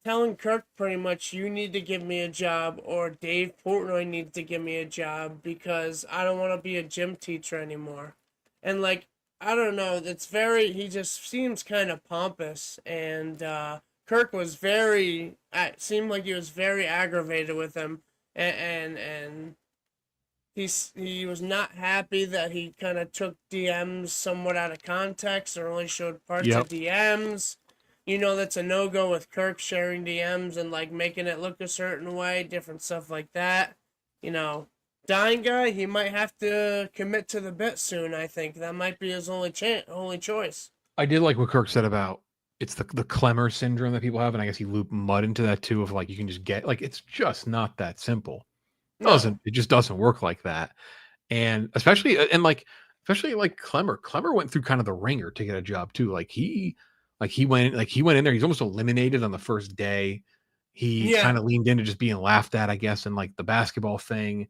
telling Kirk pretty much, you need to give me a job, or Dave Portnoy needs to give me a job because I don't want to be a gym teacher anymore. And like, I don't know, he just seems kind of pompous, and Kirk was it seemed like he was very aggravated with him, and he was not happy that he kind of took DMs somewhat out of context or only showed parts of DMs. That's a no-go with Kirk sharing DMs and like making it look a certain way, different stuff like that. Dying Guy, he might have to commit to the bit soon, I think. That might be his only choice. I did like what Kirk said about it's the Clemmer syndrome that people have, and I guess he looped Mud into that too, of like you can just get like it's just not that simple. No. It just doesn't work like that. And especially like Clemmer went through kind of the ringer to get a job too. He went in there. He's almost eliminated on the first day. He Yeah. kind of leaned into just being laughed at, I guess, in like the basketball thing.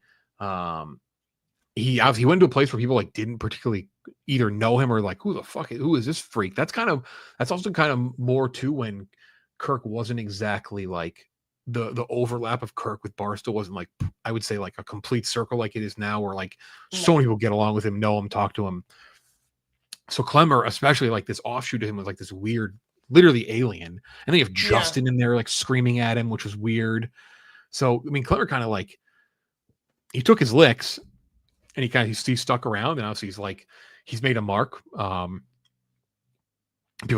He obviously went to a place where people like didn't particularly either know him or like who is this freak? That's also kind of more too when Kirk wasn't exactly like the overlap of Kirk with Barstool wasn't like, I would say, like a complete circle like it is now, where like so many people get along with him, know him, talk to him. So Clemmer, especially like this offshoot of him was like this weird, literally alien. And then you have Justin in there like screaming at him, which was weird. So I mean, Clemmer kind of like he took his licks and he stuck around, and obviously he's made a mark. People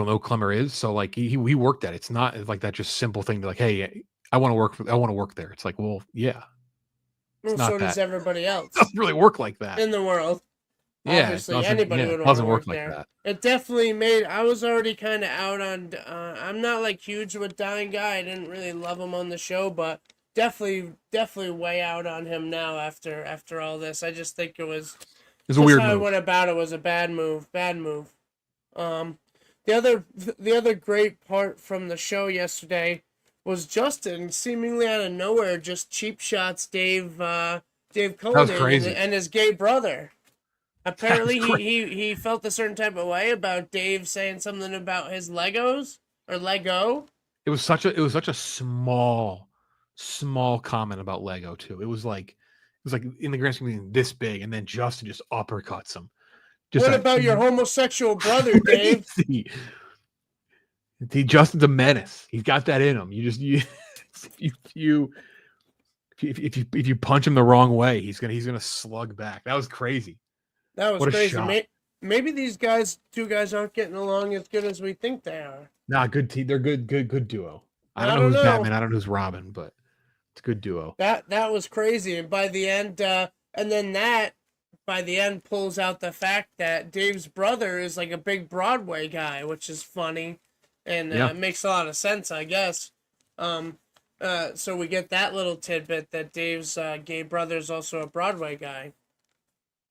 know who Clemmer is, so like he worked at it. It's not like that just simple thing to like, hey, I want to work there. It's like, well, yeah. Well, so does everybody else. It doesn't really work like that in the world. Yeah, Obviously, anybody would want to work there. Like that. It definitely made. I was already kind of out on. I'm not like huge with Dying Guy. I didn't really love him on the show, but definitely way out on him now after all this. I just think it was a weird how move. I went about it was a bad move. The other great part from the show yesterday was Justin seemingly out of nowhere just cheap shots Dave Cullinane and his gay brother. Apparently he felt a certain type of way about Dave saying something about his Legos or Lego. It was such a small comment about Lego too. It was like in the grand scheme of this big, and then Justin just uppercuts him. What about your homosexual brother, Dave? Justin's a menace. He's got that in him. If you punch him the wrong way, he's gonna slug back. That was crazy. That was crazy. Maybe these two guys aren't getting along as good as we think they are. Nah, good team. They're good duo. I don't know who's Batman. I don't know who's Robin, but it's a good duo. That was crazy. And by the end, pulls out the fact that Dave's brother is like a big Broadway guy, which is funny, and makes a lot of sense, I guess. So we get that little tidbit that Dave's gay brother is also a Broadway guy.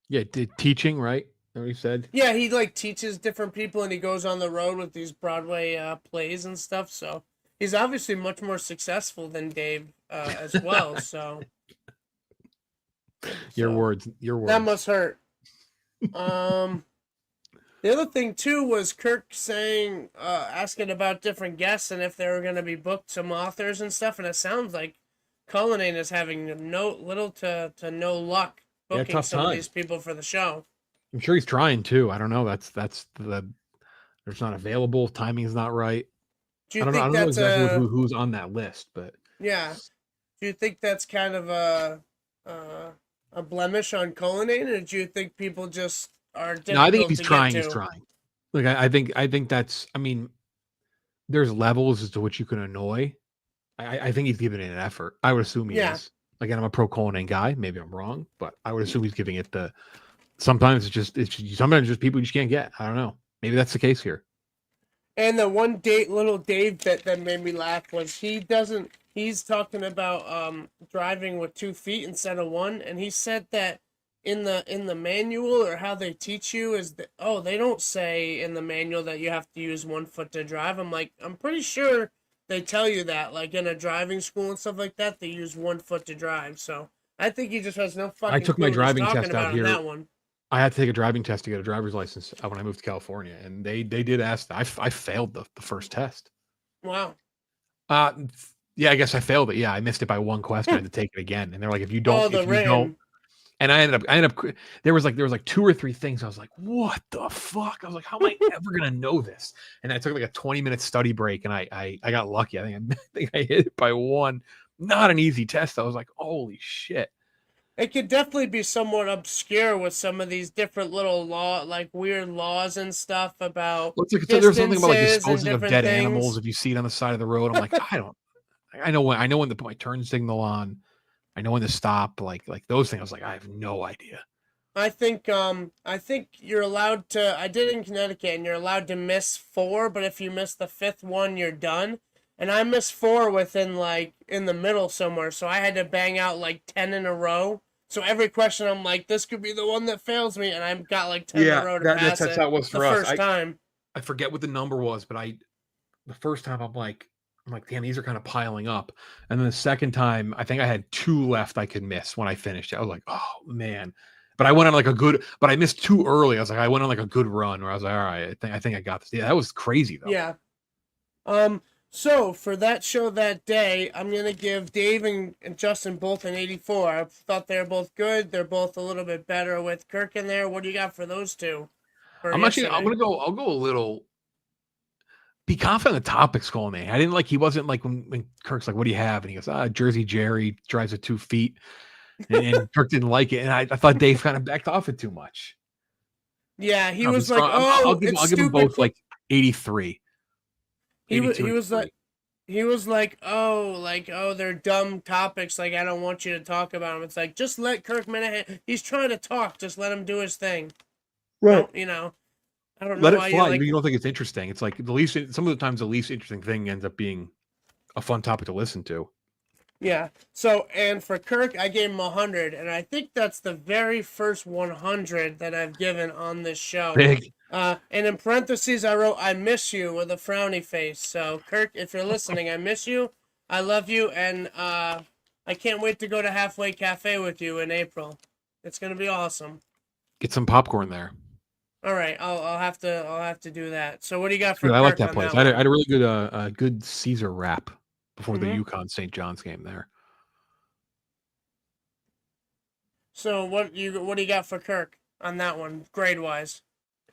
Yeah, teaching, right? What he said. Yeah, he like teaches different people, and he goes on the road with these Broadway plays and stuff. So he's obviously much more successful than Dave as well. So your words. That must hurt. The other thing too was Kirk saying, asking about different guests and if they were going to be booked, some authors and stuff, and it sounds like Cullinane is having little to no luck booking some of these people for the show. I'm sure he's trying too. I don't know. That's there's not available. Timing's not right. I don't know exactly who's on that list, but yeah. Do you think that's kind of a blemish on Cullinane, or do you think people just are difficult? No, I think if he's trying, he's trying. Like I think that's. I mean, there's levels as to which you can annoy. I think he's giving it an effort. I would assume he is. Again, I'm a pro Cullinane guy. Maybe I'm wrong, but I would assume he's giving it the. Sometimes it's just people you just can't get. I don't know. Maybe that's the case here. And the one little Dave bit that made me laugh was he's talking about driving with 2 feet instead of one, and he said that in the manual, or how they teach you, is that they don't say in the manual that you have to use 1 foot to drive. I'm like, I'm pretty sure they tell you that, like in a driving school and stuff like that, they use 1 foot to drive. So I think he just has no fucking. I took my driving test out here. That one. I had to take a driving test to get a driver's license when I moved to California, and they did ask that. I failed the first test. Wow. Yeah, I guess I failed it. Yeah, I missed it by one question. I had to take it again, and they're like, if you don't, and I ended up. There was like 2 or 3 things. I was like, what the fuck? I was like, how am I ever gonna know this? And I took like a 20-minute study break, and I got lucky. I think I hit it by one. Not an easy test. I was like, holy shit. It could definitely be somewhat obscure with some of these different little weird laws and stuff about. There's something about like disposing of dead animals if you see it on the side of the road. I'm like, I know when to put my turn signal on. I know when to stop. Like those things. I was like, I have no idea. I think you're allowed to. I did it in Connecticut, and you're allowed to miss 4, but if you miss the 5th one, you're done. and I missed 4 within like in the middle somewhere, so I had to bang out like 10 in a row. So every question I'm like, this could be the one that fails me, and I got like 10 in a row to pass that's it how it was the for us. first time. I forget what the number was, but the first time I'm like, damn, these are kind of piling up. And then the second time, I think I had 2 left I could miss when I finished. I was like, oh man. But I went on like but I missed 2 early. I was like, I went on like a good run where I was like, all right, I think I got this. Yeah, that was crazy though. Yeah. So for that show that day, I'm gonna give Dave and Justin both an 84. I thought they were both good. They're both a little bit better with Kirk in there. What do you got for those two? I'll go a little. Be confident in the topics calling me. I didn't like. He wasn't like when Kirk's like, "What do you have?" And he goes, Jersey Jerry drives with 2 feet, and Kirk didn't like it. And I thought Dave kind of backed off it too much. Yeah, he was like, I'll give them both like 83. He was like, oh, they're dumb topics. Like, I don't want you to talk about them. It's like, just let Kirk Minahan. He's trying to talk. Just let him do his thing. Right. I don't know Let it why fly. You don't think it's interesting. It's like some of the times the least interesting thing ends up being a fun topic to listen to. Yeah. So, and for Kirk, I gave him 100, and I think that's the very first 100 that I've given on this show. Big. And in parentheses, I wrote, I miss you with a frowny face. So, Kirk, if you're listening, I miss you. I love you. And I can't wait to go to Halfway Cafe with you in April. It's going to be awesome. Get some popcorn there. All right. I'll have to do that. So what do you got for Kirk? I like that place. I had a really good good Caesar wrap before the UConn St. John's game there. So what do you got for Kirk on that one, grade wise?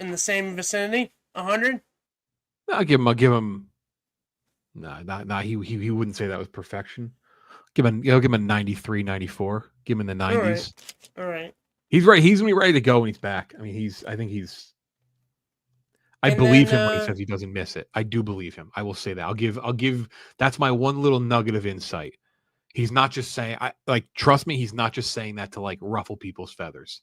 In the same vicinity? 100? I'll give him. Nah. He wouldn't say that was perfection. Give him a 93, 94. Give him in the 90s. All right. He's right. He's gonna be ready to go when he's back. I mean, I believe him when he says he doesn't miss it. I do believe him. I will say that. I'll give. That's my one little nugget of insight. He's not just saying. Trust me. He's not just saying that to like ruffle people's feathers.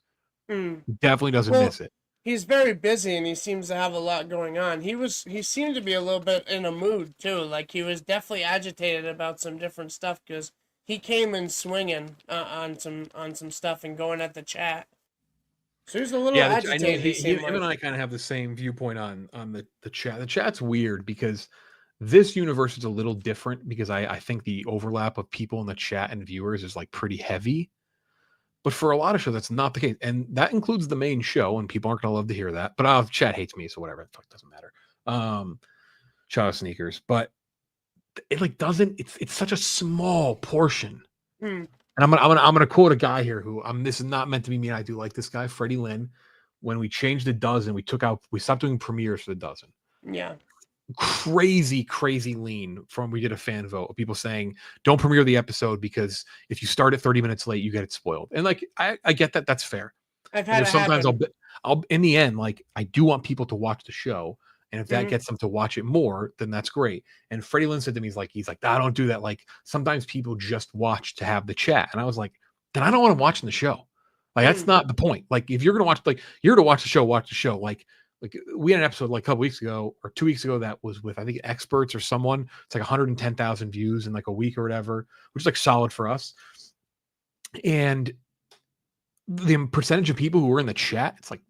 He definitely doesn't miss it. He's very busy and he seems to have a lot going on. He seemed to be a little bit in a mood too. Like he was definitely agitated about some different stuff because he came in swinging on some stuff and going at the chat. So he's a little agitated. Him and I kind of have the same viewpoint on the chat. The chat's weird because this universe is a little different because I think the overlap of people in the chat and viewers is like pretty heavy. But for a lot of shows, that's not the case. And that includes the main show, and people aren't going to love to hear that. But chat hates me, so whatever. It doesn't matter. Shout out sneakers. But it like doesn't, it's such a small portion. And I'm gonna quote a guy here who this is not meant to be mean. I do like this guy, Freddie Lynn. When we changed the dozen, we stopped doing premieres for the dozen. Yeah. Crazy lean from we did a fan vote of people saying don't premiere the episode because if you start it 30 minutes late, you get it spoiled. And like I get that, that's fair. I've had sometimes I'll in the end, like I do want people to watch the show. And if that gets them to watch it more, then that's great. And Freddie Lynn said to me, he's like, I don't do that. Like sometimes people just watch to have the chat. And I was like, then I don't want to watch the show. Like that's not the point. Like if you're going to watch, like you're to watch the show, watch the show. Like we had an episode like a couple weeks ago or 2 weeks ago that was with, I think experts or someone. It's like 110,000 views in like a week or whatever, which is like solid for us. And the percentage of people who were in the chat, it's like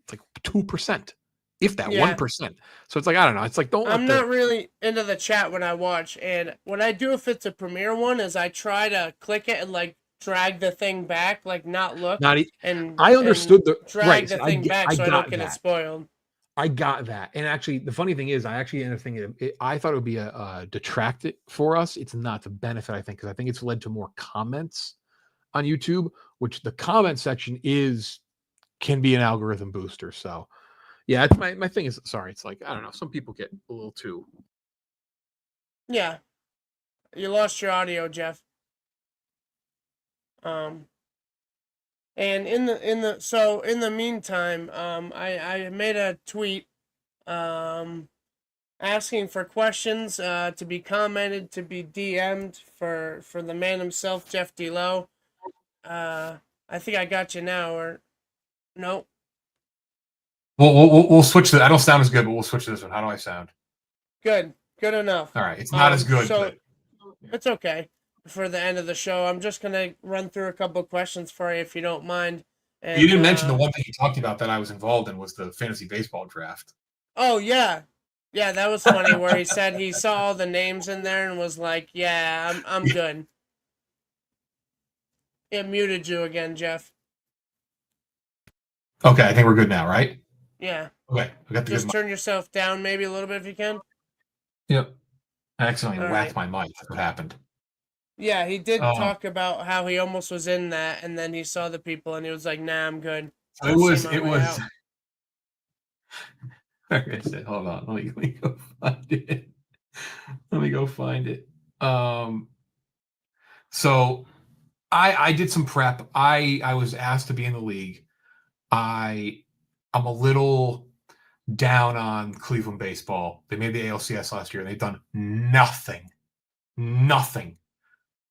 2%. If that 1%. So it's like, I don't know. It's like, I'm not really into the chat when I watch. And what I do if it's a premiere one is I try to click it and like drag the thing back, like not look. And I understood drag the thing back so I don't get it spoiled. I got that. And actually, the funny thing is, I actually ended up thinking I thought it would be a detract for us. It's not to benefit, I think, because I think it's led to more comments on YouTube, which the comment section can be an algorithm booster. So yeah, it's my thing is, sorry, it's like, I don't know, some people get a little too. Yeah. You lost your audio, Jeff. And in the meantime, I made a tweet asking for questions to be commented, to be DM'd for the man himself, Jeff D. Lowe. I think I got you now, or no? We'll switch to. I don't sound as good, but we'll switch to this one. How do I sound? Good enough. All right, it's not as good. So but It's okay. For the end of the show, I'm just gonna run through a couple of questions for you if you don't mind. You And didn't mention the one thing you talked about that I was involved in was the fantasy baseball draft. oh yeah, yeah, that was funny. Where he said he saw all the names in there and was like, "Yeah, I'm good." It muted you again, Jeff. Okay, I think we're good now, right? Yeah. Okay, we got the Just good mic. turn yourself down maybe a little bit if you can. Yep. I accidentally All whacked right. my mic. That's what happened. Yeah, he did Um, talk about how he almost was in that, and then he saw the people, and he was like, "Nah, I'm good." so I'll see my it way was. out. Like I said, hold on. Let me go find it. Let me go find it. So I did some prep. I was asked to be in the league. I'm a little down on Cleveland baseball. They made the ALCS last year, and they've done nothing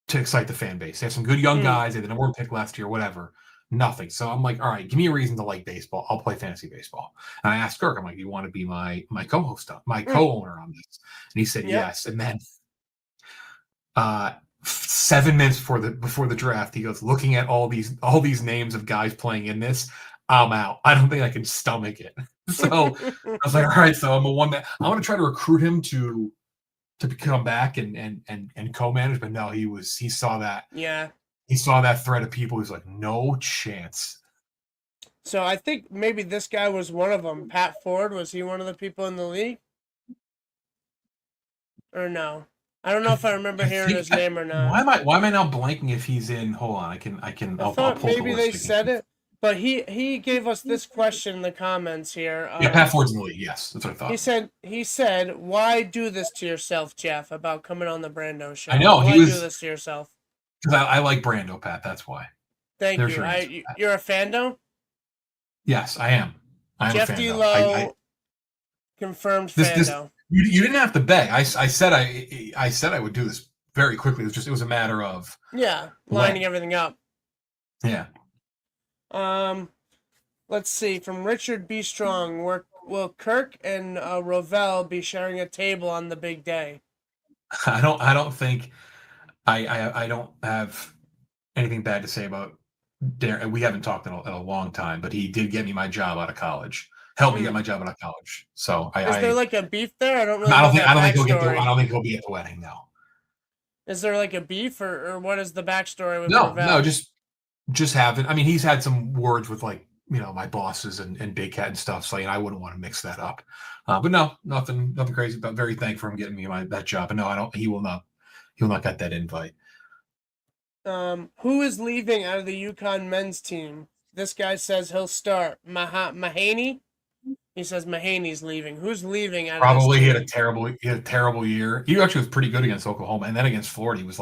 to excite the fan base. They have some good young guys. They had the number one pick last year, whatever. Nothing. So I'm like, all right, give me a reason to like baseball. I'll play fantasy baseball. And I asked Kirk, I'm like, you want to be my co-host, my co-owner on this? And he said Yep. yes. And then 7 minutes before the draft, he goes, looking at all these names of guys playing in this, I'm out. I don't think I can stomach it. So I was like, all right, so I'm a one man. I want to try to recruit him to come back and co-manage, but no, he saw that. Yeah. He saw that thread of people. He's like, no chance. So I think maybe this guy was one of them. Pat Ford, was he one of the people in the league? Or no? I don't know if I remember hearing his name or not. Why am I now blanking if he's in? Hold on, I'll thought pull maybe the they list said it, but he gave us this question in the comments here. Yeah, Pat Ford's in the league. Yes, that's what I thought. He said, "Why do this to yourself, Jeff? About coming on the Brando show? I know Why do this to yourself?" because I like Brando, Pat. That's why. Thank There's you. your answer, You're a fandom? Yes, I am. I am Jeff a fan. D. Though. Lowe, confirmed fandom. You didn't have to beg. I said I would do this very quickly. It was a matter of Lining everything up. Yeah. Let's see. From Richard B. Strong, will Kirk and Rovell be sharing a table on the big day? I don't think I don't have anything bad to say about Darren. We haven't talked in a long time, but he did get me my job out of college. Helped me get my job out of college. So is there like a beef there? I don't really. I don't think I don't think he'll be at the wedding. No. Is there like a beef or what is the backstory with No, Rovell? no, just having. I mean, he's had some words with like my bosses and Big Cat and stuff. So I wouldn't want to mix that up. But no, nothing crazy. But very thankful for him getting me that job. And no, I don't. He will not get that invite. Who is leaving out of the UConn men's team? This guy says he'll start. Mahaney? He says Mahaney's leaving. Who's leaving out of this team? He had a terrible year. He actually was pretty good against Oklahoma, and then against Florida, he was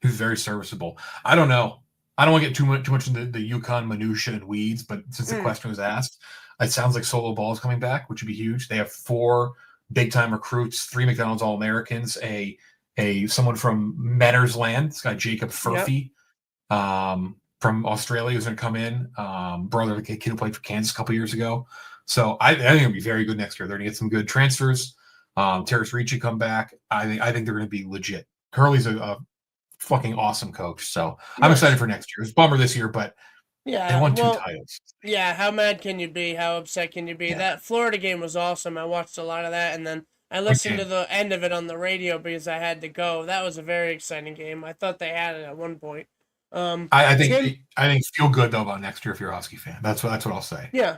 very serviceable. I don't know. I don't want to get too much into the UConn minutia and weeds, but since the question was asked, it sounds like Solo Ball is coming back, which would be huge. They have 4 big time recruits, 3 McDonald's All-Americans, someone from Mennersland, this guy Jacob Furphy, from Australia who's going to come in. Brother, the kid who played for Kansas a couple years ago. So I think it'll be very good next year. They're going to get some good transfers. Terrace Ricci come back. I think they're going to be legit. Curley's a fucking awesome coach. So I'm excited for next year. It's a bummer this year, but they won 2 titles. Yeah, how mad can you be? How upset can you be? Yeah. That Florida game was awesome. I watched a lot of that, and then I listened to the end of it on the radio because I had to go. That was a very exciting game. I thought they had it at one point. I think feel good though about next year if you're a Husky fan. That's what I'll say. Yeah.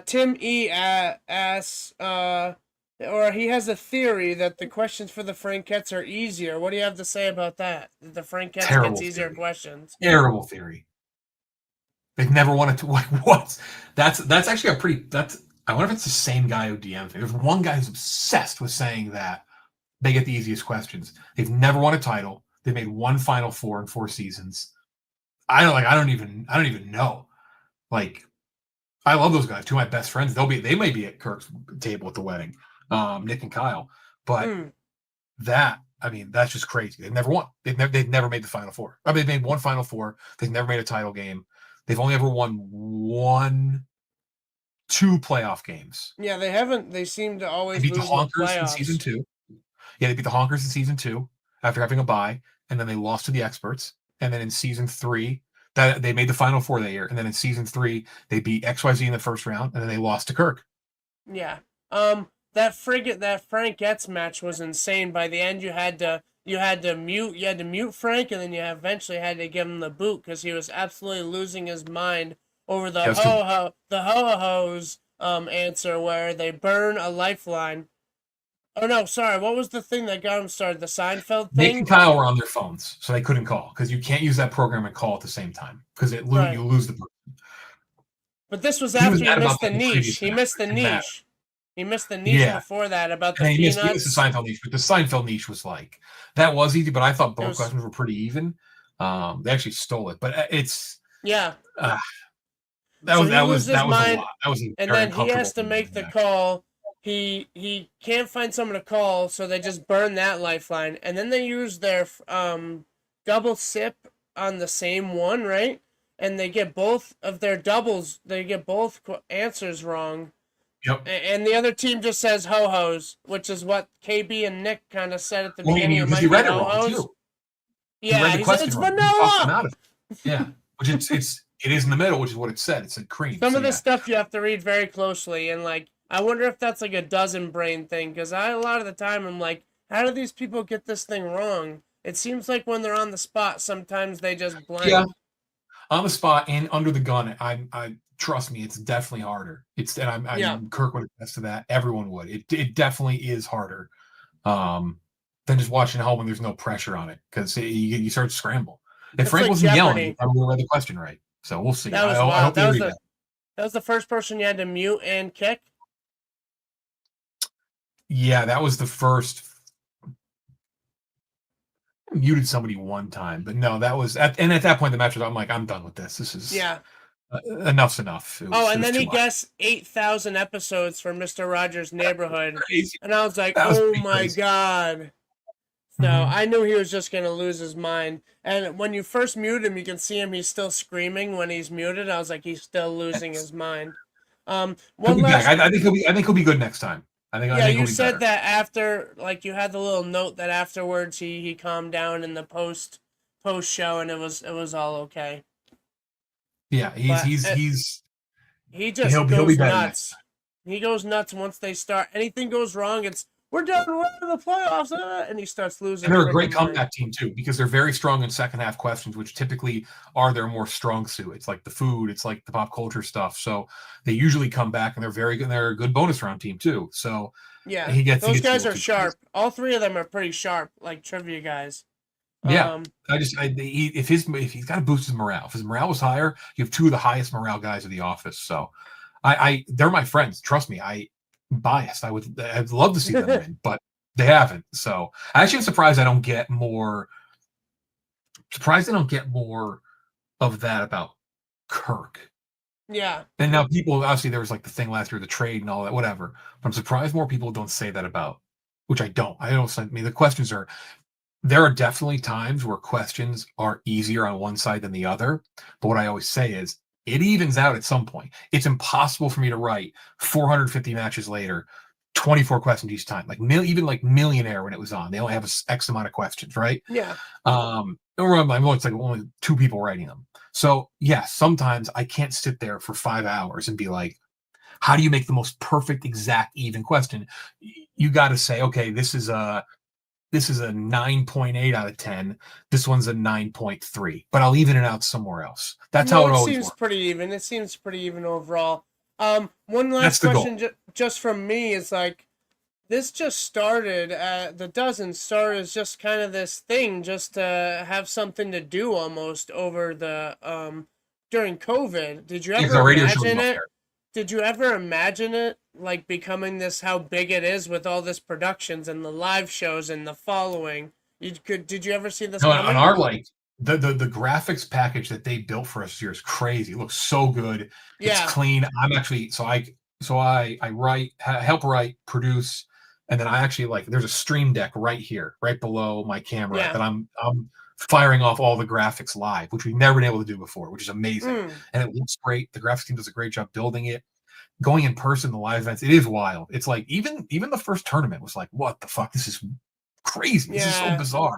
Tim E asks, or he has a theory that the questions for the Frankettes are easier. What do you have to say about that? The Frankettes gets easier questions. Terrible theory. They've never wanted to. What? That's actually I wonder if it's the same guy who DMs me. There's one guy who's obsessed with saying that they get the easiest questions. They've never won a title. They made 1 Final Four in 4 seasons. I don't even know. Like, I love those guys. 2 of my best friends. They may be at Kirk's table at the wedding, Nick and Kyle. But that's just crazy. They've never won. They've never made the Final Four. I mean, they've made 1 Final Four. They've never made a title game. They've only ever won 2 playoff games. Yeah, they haven't. They seem to always beat the lose Honkers in season 2. Yeah, they beat the Honkers in season 2. after having a bye, and then they lost to the experts. And then in season 3, that they made the Final Four that year. And then in season 3, they beat XYZ in the first round, and then they lost to Kirk. Yeah. That Frank Getz match was insane. By the end, you had to mute Frank, and then you eventually had to give him the boot because he was absolutely losing his mind over the ho-ho-hos answer where they burn a lifeline. Oh no, sorry. What was the thing that got him started? The Seinfeld Nick thing? and Kyle were on their phones, so they couldn't call because you can't use that program and call at the same time because Right. you lose the person. But this was He after was he mad about missed the that in the niche. previous He match. missed the It didn't matter. niche. He missed the niche Yeah. before that about the And he missed peanuts. the Seinfeld niche, but the Seinfeld niche was like that was easy, but I thought both was- questions were pretty even. They actually stole it, but it's Yeah. that So was he that was loses that was mind, a lot. That was a and very then he has to uncomfortable make the match. call. He can't find someone to call, so they just burn that lifeline, and then they use their double sip on the same one, right? And they get both of their doubles. They get both answers wrong. Yep. And the other team just says ho-hos, which is what KB and Nick kind of said at the beginning. Because he read it wrong too. Yeah, he read the he said question it's wrong. He talked them vanilla. out of it. Yeah, which it is in the middle, which is what it said. It said cream. Some so of this yeah. stuff you have to read very closely, and like I wonder if that's like a dozen brain thing, because a lot of the time I'm like, how do these people get this thing wrong? It seems like when they're on the spot, sometimes they just blank. Yeah. On the spot and under the gun, I trust me, it's definitely harder. Kirk would attest to that. Everyone would. It definitely is harder than just watching at home when there's no pressure on it because you start to scramble. If It's Frank like wasn't Jeopardy. yelling, I would have read the question right. So we'll see. That was I wild. hope they read that. That was the first person you had to mute and kick. Yeah, that was the first. I muted somebody one time, but no, that was at that point in the match, I'm like, I'm done with this. This is enough's enough. And then he guessed 8,000 episodes for Mr. Rogers' Neighborhood, crazy. and I was like, That was oh pretty my crazy. god. So Mhm. I knew he was just gonna lose his mind. And when you first mute him, you can see him. He's still screaming when he's muted. I was like, he's still losing his mind. He'll One be back. last. I think he'll be good next time. I think You he'll be said better. that after, like, you had the little note that afterwards he calmed down in the post show, and it was all okay. Yeah, he just he'll be goes better nuts. He goes nuts once they start. Anything goes wrong, it's we're done. We're in the playoffs, and he starts losing. And they're a great freaking comeback mind. team too, because they're very strong in second half questions, which typically are their more strong suit. It's like the food, it's like the pop culture stuff. So they usually come back, and they're very good. They're a good bonus round team too. So Yeah, those guys are sharp. All three of them are pretty sharp, like trivia guys. Yeah, if he's got to boost his morale. If his morale was higher, you have two of the highest morale guys of the office. So they're my friends. Trust me, I'd love to see them win, but they haven't. So I actually am surprised I don't get more. Surprised I don't get more of that about Kirk. Yeah. And now people, obviously there was like the thing last year, the trade and all that, whatever. But I'm surprised more people don't say that about, which I don't. The questions are, there are definitely times where questions are easier on one side than the other. But what I always say is it evens out at some point. It's impossible for me to write 450 matches later, 24 questions each time. Like even like Millionaire when it was on, they only have X amount of questions, right? Yeah. It's like only two people writing them. So yeah, sometimes I can't sit there for 5 hours and be like, how do you make the most perfect, exact, even question? You got to say, okay, this is a 9.8 out of 10. This one's a 9.3, but I'll even it out somewhere else. That's how it always seems works. pretty even. It seems pretty even overall. One last question just from me is like, this just started, the dozen started as just kind of this thing, just to have something to do almost over the, during COVID. Did you ever imagine it? Did you ever imagine it, like, becoming this, how big it is with all this productions and the live shows and the following? Did you ever see this coming? On our, like, the graphics package that they built for us this year is crazy. It looks so good. It's clean. I'm actually, I write, help write, produce, and then I actually, like, there's a stream deck right here, right below my camera that I'm firing off all the graphics live, which we've never been able to do before, which is amazing. And it looks great. The graphics team does a great job building it. Going in person, the live events, it is wild. It's like even the first tournament was like, what the fuck? This is crazy. This is so Yeah. bizarre.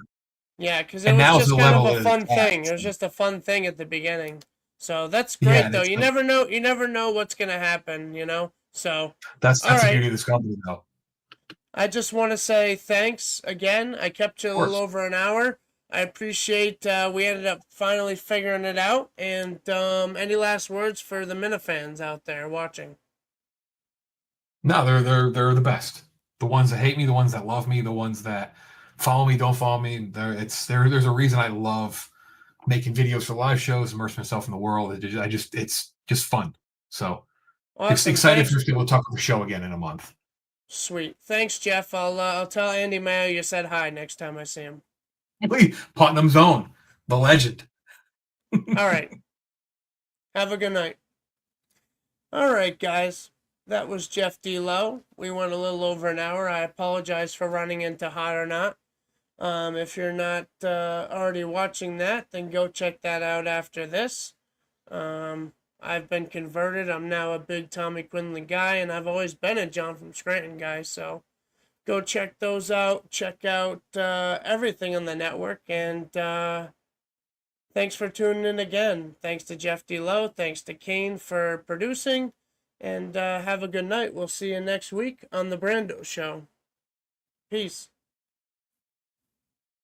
Yeah, because it And was now it's just the kind of level a that fun it's at, thing. It was so- just a fun thing at the beginning. So that's Yeah, great, though. it's You like- never know. You never know what's gonna happen. So That's all the right. beauty of this company, though. I just want to say thanks again. I kept you a little course. over an hour. I appreciate. We ended up finally figuring it out. And any last words for the Minifans out there watching? No, they're the best. The ones that hate me, the ones that love me, the ones that follow me, don't follow me. There's a reason I love making videos for live shows, immerse myself in the world. It's just fun. So Awesome. excited Thanks. for us to be able to talk on the show again in a month. Sweet. Thanks, Jeff. I'll tell Andy Mayo you said hi next time I see him. Putnam's own, the legend. All right. Have a good night. All right, guys. That was Jeff D. Lowe. We went a little over an hour. I apologize for running into Hot or Not. If you're not already watching that, then go check that out after this. I've been converted. I'm now a big Tommy Quinlan guy, and I've always been a John from Scranton guy. So go check those out. Check out everything on the network. And thanks for tuning in again. Thanks to Jeff D. Lowe. Thanks to Kane for producing. And have a good night. We'll see you next week on The Brando Show. Peace.